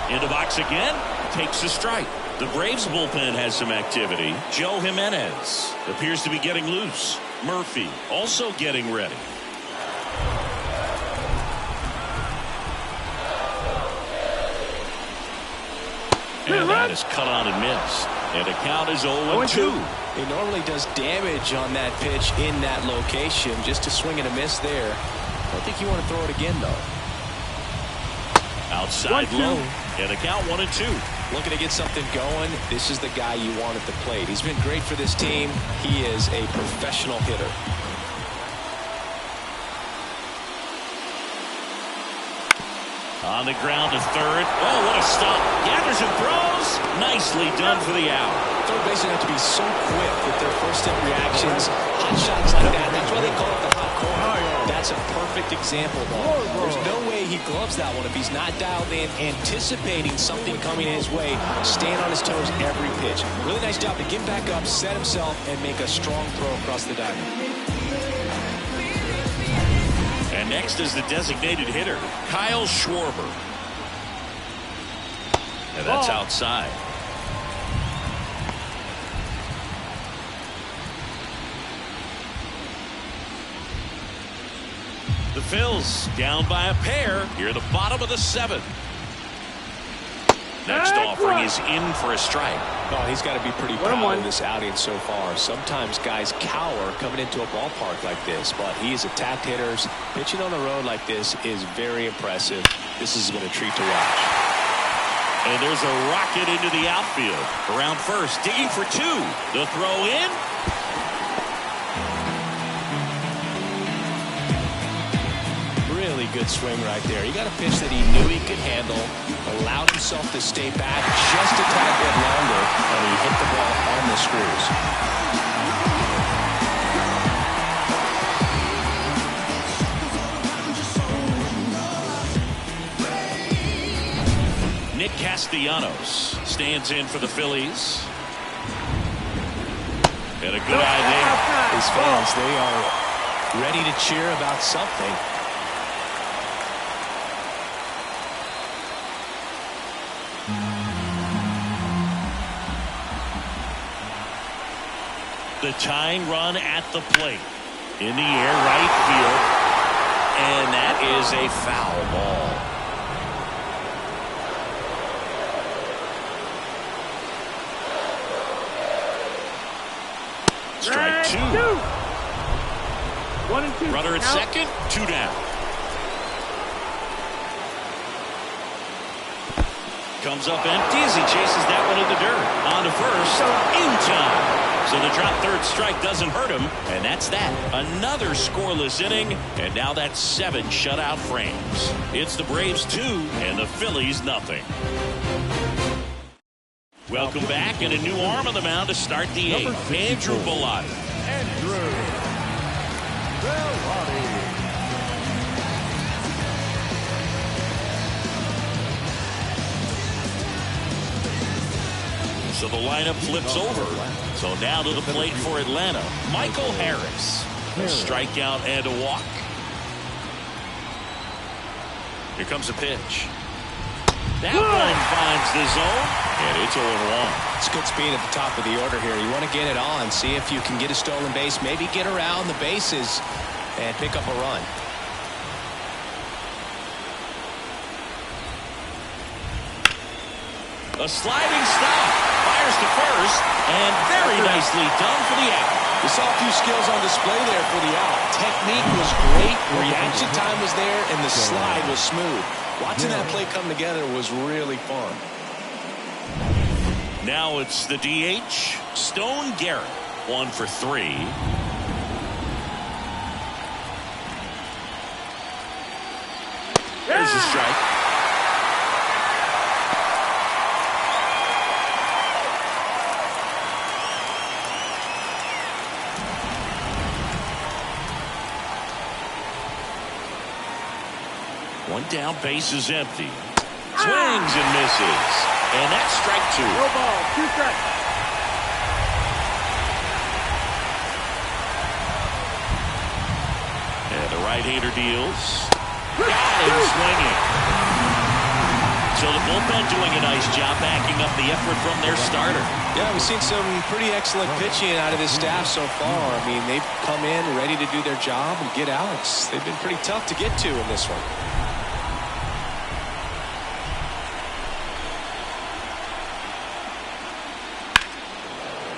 In the box again, takes a strike. The Braves bullpen has some activity. Joe Jimenez appears to be getting loose. Murphy also getting ready. And that is cut on and missed. And the count is 0-2. He normally does damage on that pitch in that location. Just to swing and a miss there. I don't think you want to throw it again, though. Outside low, and a count 1-2. Looking to get something going. This is the guy you want at the plate. He's been great for this team. He is a professional hitter. On the ground to third. Oh, what a stop. Gathers and throws. Nicely done for the out. Third basemen have to be so quick with their first step reactions. Hot shots like that. That's why they call it the hot corner. That's a perfect example, though. There's no way he gloves that one if he's not dialed in, anticipating something coming his way, staying on his toes every pitch. Really nice job to get back up, set himself, and make a strong throw across the diamond. And next is the designated hitter, Kyle Schwarber. And that's outside. The Phils down by a pair here at the bottom of the 7th. Next offering is in for a strike. Oh, he's got to be pretty proud of this outing so far. Sometimes guys cower coming into a ballpark like this, but he has attacked hitters. Pitching on the road like this is very impressive. This has been a treat to watch. And there's a rocket into the outfield. Around first, digging for 2. The throw in. Really good swing right there. He got a pitch that he knew he could handle, allowed himself to stay back just a tad bit longer, and he hit the ball on the screws. Nick Castellanos stands in for the Phillies. And a good eye there. His fans, they are ready to cheer about something. The tying run at the plate. In the air, right field. And that is a foul ball. Strike 2. 1-2. Runner at second, 2 down. Comes up empty as he chases that one in the dirt. On to first, in time. So the drop third strike doesn't hurt him, and that's that. Another scoreless inning, and now that's 7 shutout frames. It's the Braves 2 and the Phillies nothing. Welcome back, and a new arm on the mound to start the 8th. Andrew Bellotti. So the lineup flips over. So now to the plate for Atlanta, Michael Harris. A strikeout and a walk. Here comes a pitch. That one finds the zone, and it's 0-1. It's good speed at the top of the order here. You want to get it on, see if you can get a stolen base, maybe get around the bases and pick up a run. A sliding stop. Fires to first, and very nicely done for the out. We saw a few skills on display there for the out. Technique was great, reaction time was there, and the slide was smooth. Watching that play come together was really fun. Now it's the DH, Stone Garrett, 1 for 3. There's a strike. One down, base is empty. Swings and misses. And that's strike 2. No ball, 2 strikes. And the right-hander deals. Got him swinging. So the bullpen doing a nice job backing up the effort from their starter. Yeah, we've seen some pretty excellent pitching out of this staff so far. I mean, they've come in ready to do their job and get outs. They've been pretty tough to get to in this one.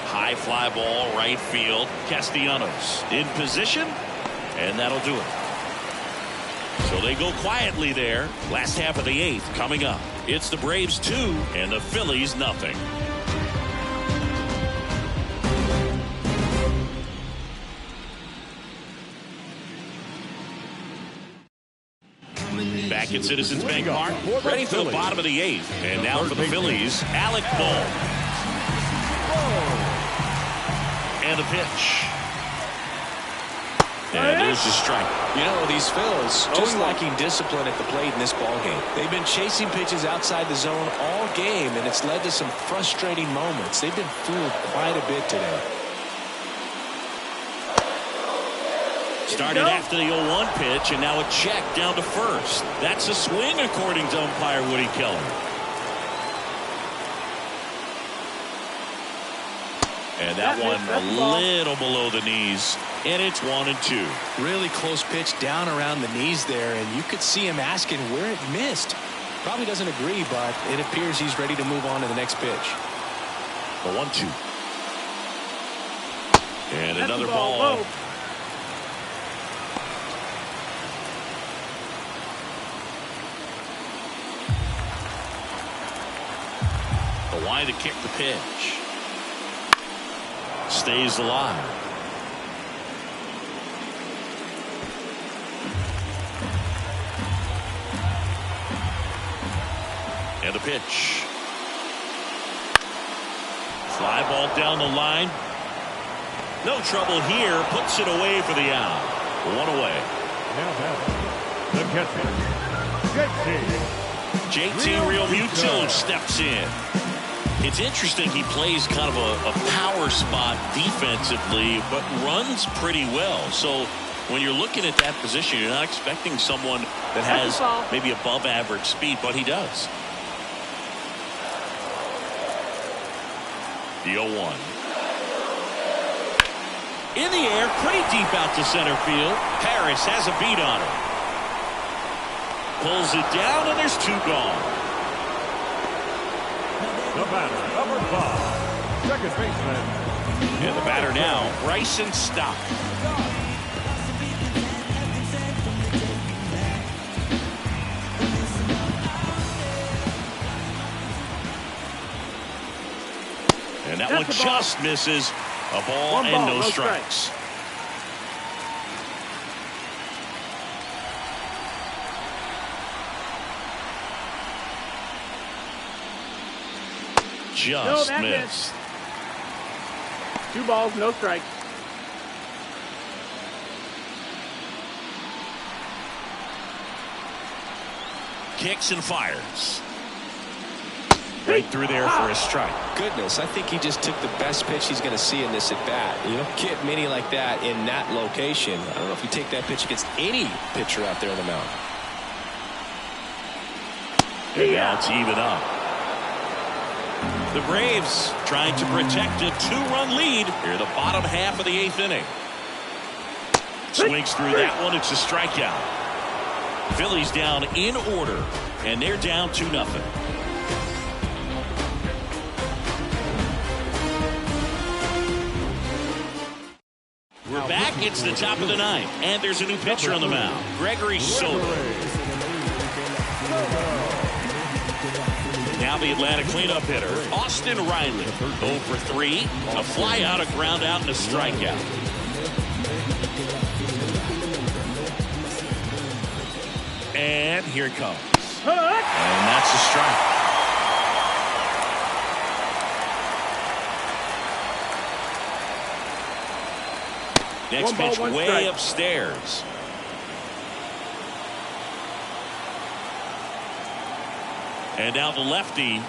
High fly ball, right field. Castellanos in position, and that'll do it. So they go quietly there. Last half of the 8th coming up. It's the Braves 2 and the Phillies nothing. Back at Citizens Bank Park, ready for the bottom of the 8th. And now for the Phillies, Alec Bohm. And a pitch. And there's the strike. You know, these Phils just lacking discipline at the plate in this ballgame. They've been chasing pitches outside the zone all game, and it's led to some frustrating moments. They've been fooled quite a bit today. Started after the 0-1 pitch, and now a check down to first. That's a swing, according to umpire Woody Keller. And that one a little below the knees, and it's 1-2. Really close pitch down around the knees there, and you could see him asking where it missed. Probably doesn't agree, but it appears he's ready to move on to the next pitch. A 1-2. And another ball. Why to kick the pitch. Stays alive. And the pitch. Fly ball down the line. No trouble here. Puts it away for the out. 1 away. Now the catcher, JT Realmuto steps in. It's interesting, he plays kind of a power spot defensively, but runs pretty well. So when you're looking at that position, you're not expecting someone that has maybe above average speed, but he does. The 0-1. In the air, pretty deep out to center field. Harris has a beat on it. Pulls it down, and there's 2 gone. The batter, number 5, second baseman. And the batter now, Bryson Stott. And that one just misses. A ball and no strikes. Just missed. 2 balls, no strikes. Kicks and fires. Right through there for a strike. Goodness, I think he just took the best pitch he's going to see in this at bat. You don't get many like that in that location. I don't know if you take that pitch against any pitcher out there in the mound. And now it's even up. The Braves trying to protect a 2-run lead here, the bottom half of the 8th inning. Swings through that one. It's a strikeout. Phillies down in order, and they're down 2-0. We're back. It's the top of the 9th, and there's a new pitcher on the mound, Gregory Soto. Now the Atlanta cleanup hitter, Austin Riley. 0 for 3, a fly out, a ground out, and a strikeout. And here it comes. And that's a strike. Next pitch way upstairs. And now the lefty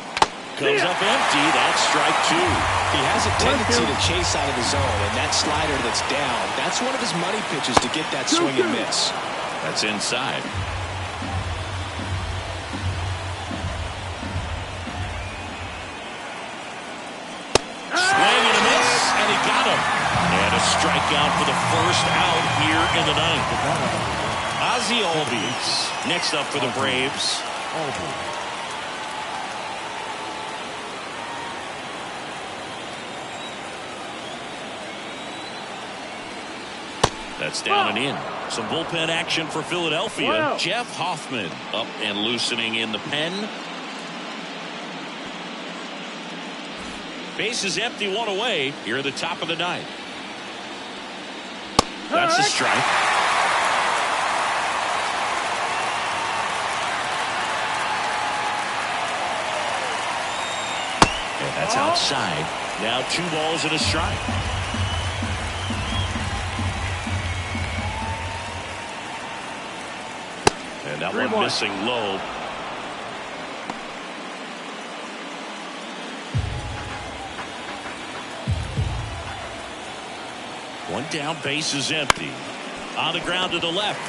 comes up empty. That's strike 2. He has a tendency to chase out of the zone, and that slider that's down, that's one of his money pitches to get that swing and miss. That's inside. Swing and a miss, and he got him. And a strikeout for the first out here in the 9th. Ozzie Albies next up for the Braves. That's down and in. Some bullpen action for Philadelphia. Wow. Jeff Hoffman up and loosening in the pen. Base is empty, 1 away here at the top of the 9th. That's a strike. And that's outside. Now 2 balls and a strike. And that one missing low. One down, base is empty. On the ground to the left.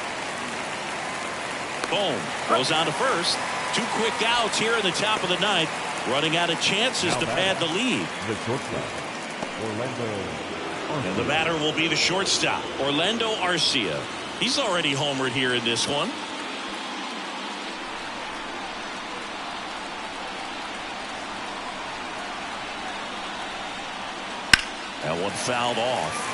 Boom. Goes on to first. 2 quick outs here in the top of the 9th. Running out of chances to pad the lead. And the batter will be the shortstop, Orlando Arcia. He's already homered here in this one. That one fouled off.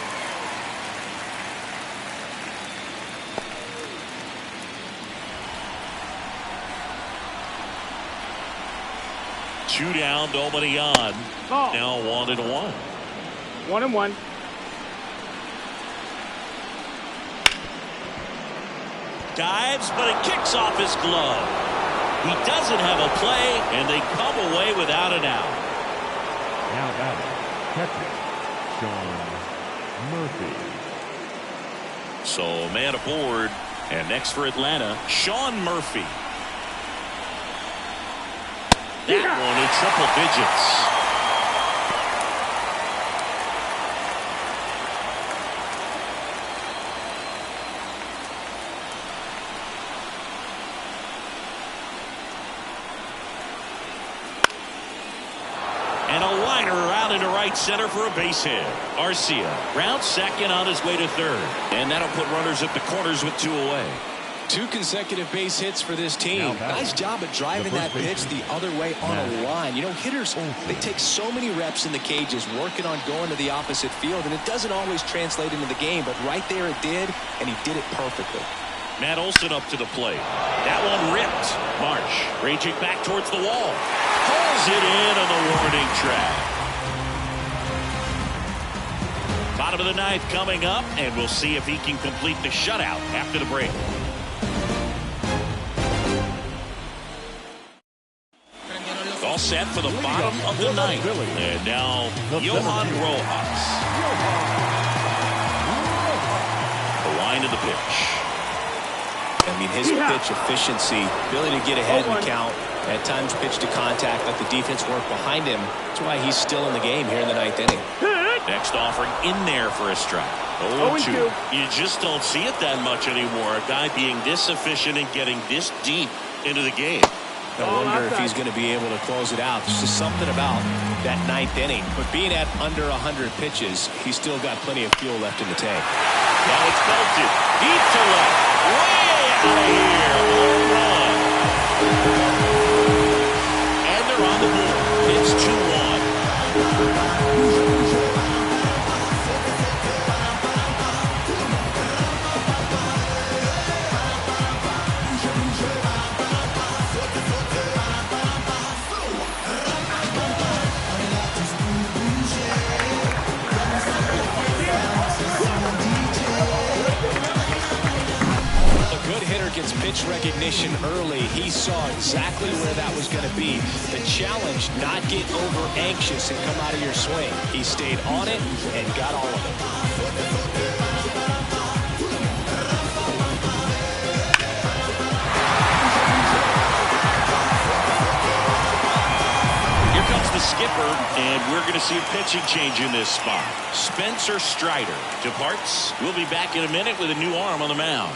Two down, nobody on. Now 1-1. 1-1. Dives, but it kicks off his glove. He doesn't have a play, and they come away without an out. Now batting, catcher, Sean Murphy. So man aboard, and next for Atlanta, Sean Murphy. That one in triple digits. And a liner out into right center for a base hit. Arcia rounds second on his way to third. And that'll put runners at the corners with 2 away. 2 consecutive base hits for this team. Nice job at driving that pitch the other way on a line. You know, hitters, they take so many reps in the cages working on going to the opposite field, and it doesn't always translate into the game, but right there it did, and he did it perfectly. Matt Olson up to the plate. That one ripped. Marsh raging back towards the wall. Pulls it in on the warning track. Bottom of the 9th coming up, and we'll see if he can complete the shutout after the break. All set for the bottom of the 9th. And now Johan Rojas. The line of the pitch. I mean, his pitch efficiency, ability to get ahead and count, at times pitch to contact, let the defense work behind him. That's why he's still in the game here in the 9th inning. Next offering in there for a strike. 0-2. You just don't see it that much anymore. A guy being this efficient and getting this deep into the game. I wonder if he's going to be able to close it out. There's just something about that 9th inning. But being at under 100 pitches, he's still got plenty of fuel left in the tank. Now it's belted. Deep to left. Way out of here. Home run. And they're on the board. It's 2-1. Gets pitch recognition early. He saw exactly where that was going to be. The challenge, not get over anxious and come out of your swing. He stayed on it and got all of it. Here comes the skipper, and we're going to see a pitching change in this spot. Spencer Strider departs. We'll be back in a minute with a new arm on the mound.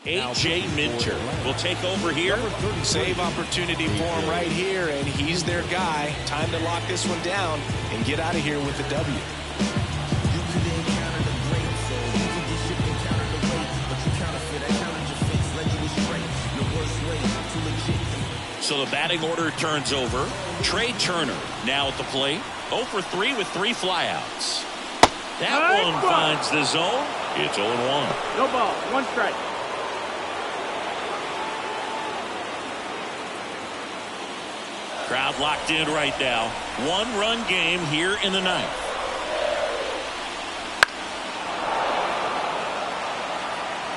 A.J. Minter will take over here. Save opportunity for him right here, and he's their guy. Time to lock this one down and get out of here with the W. So the batting order turns over. Trey Turner now at the plate. 0 for 3 with 3 flyouts. That one finds the zone. It's 0-1. No ball. 1 strike. Crowd locked in right now. 1-run game here in the 9th.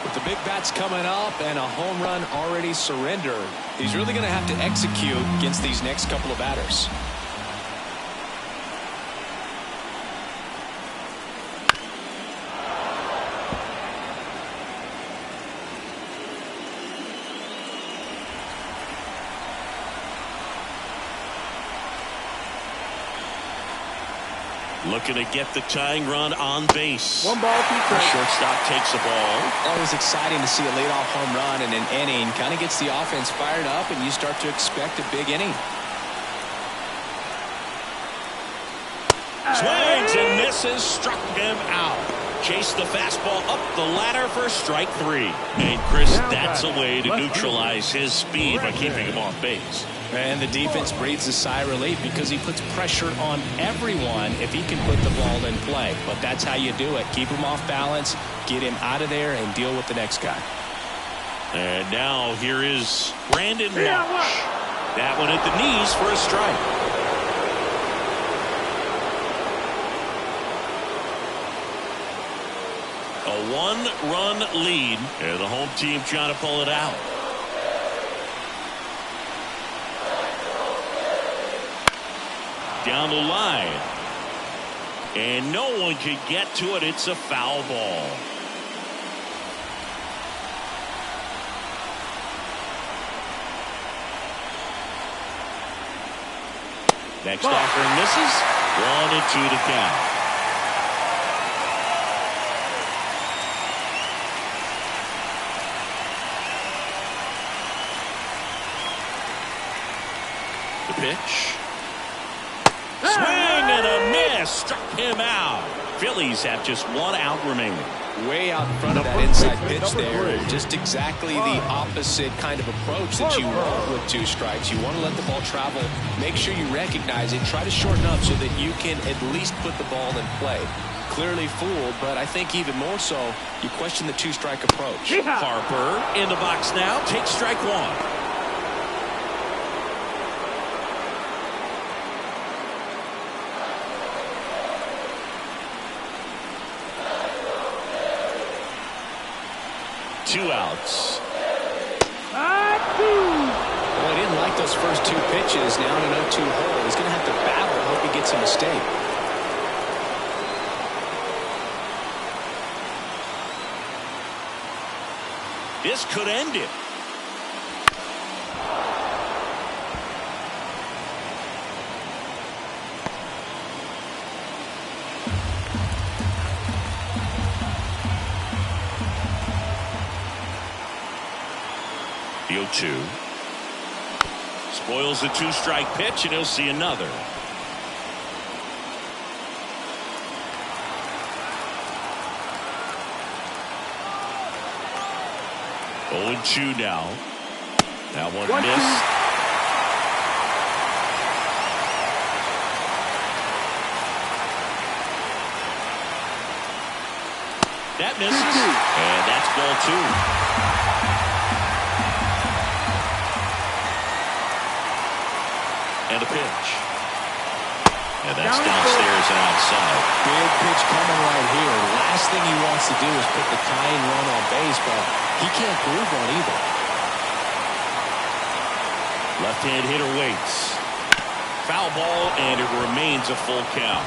With the big bats coming up and a home run already surrendered, he's really going to have to execute against these next couple of batters. Looking to get the tying run on base. 1 ball, 2 strikes. Shortstop takes the ball. Always exciting to see a leadoff home run in an inning. Kind of gets the offense fired up, and you start to expect a big inning. Swings and misses. Struck him out. Chased the fastball up the ladder for strike 3. And Chris, that's a way to neutralize his speed by keeping him off base. And the defense breathes a sigh of relief because he puts pressure on everyone if he can put the ball in play. But that's how you do it. Keep him off balance, get him out of there, and deal with the next guy. And now here is Brandon Marsh. That one at the knees for a strike. A 1-run lead, and the home team trying to pull it out. Down the line. And no one can get to it. It's a foul ball. Next offering misses. 1-2 to count. The pitch. Swing and a miss. Struck him out. Phillies have just 1 out remaining. Way out in front of that inside pitch there. Just exactly the opposite kind of approach that you want with 2 strikes. You want to let the ball travel. Make sure you recognize it. Try to shorten up so that you can at least put the ball in play. Clearly fooled, but I think even more so, you question the 2-strike approach. Harper in the box now. Takes strike 1. Two outs. Well, I didn't like those first 2 pitches. Now in an 0-2 hole. He's going to have to battle. I hope he gets a mistake. This could end it. The 0-2. Spoils the 2-strike pitch, and he'll see another. Oh, 2 now. That one missed. That misses. And that's ball 2. And a pitch. And that's downstairs and outside. Big pitch coming right here. Last thing he wants to do is put the tying run on base, but he can't groove on either. Left-hand hitter waits. Foul ball, and it remains a full count.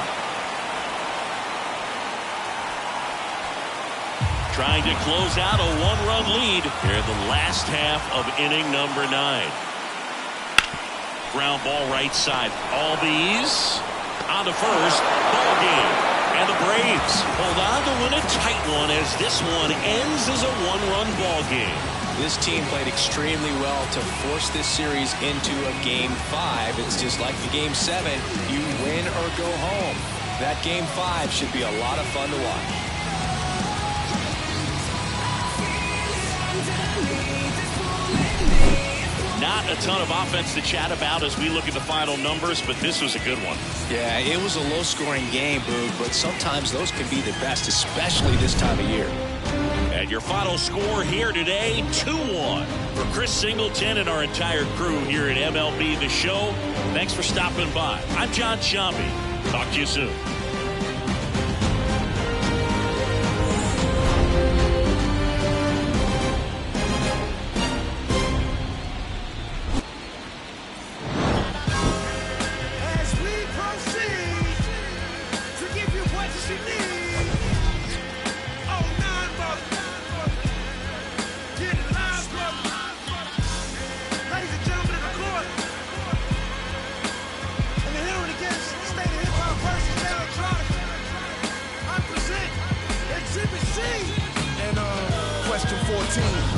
Trying to close out a 1-run lead here in the last half of inning number 9. Ground ball right side. All these on the first. Ball game. And the Braves hold on to win a tight one as this one ends as a 1-run ball game. This team played extremely well to force this series into a Game 5. It's just like the Game 7. You win or go home. That Game 5 should be a lot of fun to watch. Not a ton of offense to chat about as we look at the final numbers, but this was a good one. Yeah, it was a low-scoring game, Boog, but sometimes those can be the best, especially this time of year. And your final score here today, 2-1. For Chris Singleton and our entire crew here at MLB The Show, thanks for stopping by. I'm John Sciambi. Talk to you soon.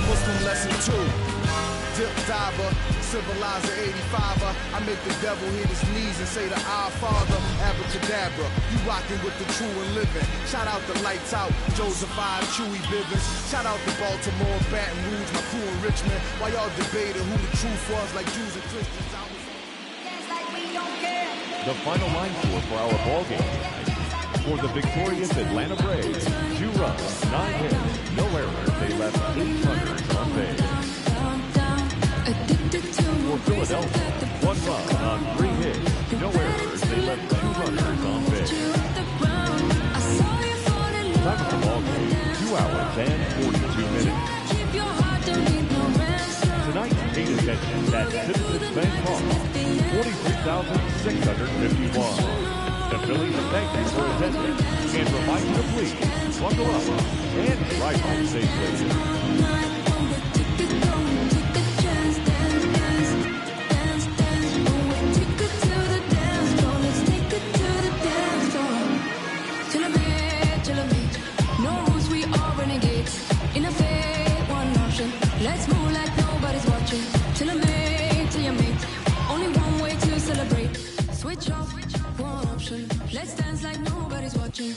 Muslim lesson 2. Dip diver, civilizer 85er. I make the devil hit his knees and say the Our Father, abracadabra. You rockin' with the true and living. Shout out the Lights Out, Joseph I, Chewy Bivens. Shout out to Baltimore, Baton Rouge, my crew in Richmond. While y'all debated who the truth was, like Jews and Christians. The final line score for our ball game tonight. For the victorious Atlanta Braves, 2 runs, 9 hits, no errors. They left 8 runners on base. For Philadelphia, 1 run on 3 hits, no errors. They left 2 runners on base. Time of the ball game, 2 hours and 42 minutes. Tonight, pay attention at Citizens Bank Hall, 43,651. The Phillies thank you for attending and remind you to please buckle up and drive home safely. Let's move like nobody's watching. Till I'm made, till you're made. Only one way to celebrate. Switch off, one option. Let's dance like nobody's watching.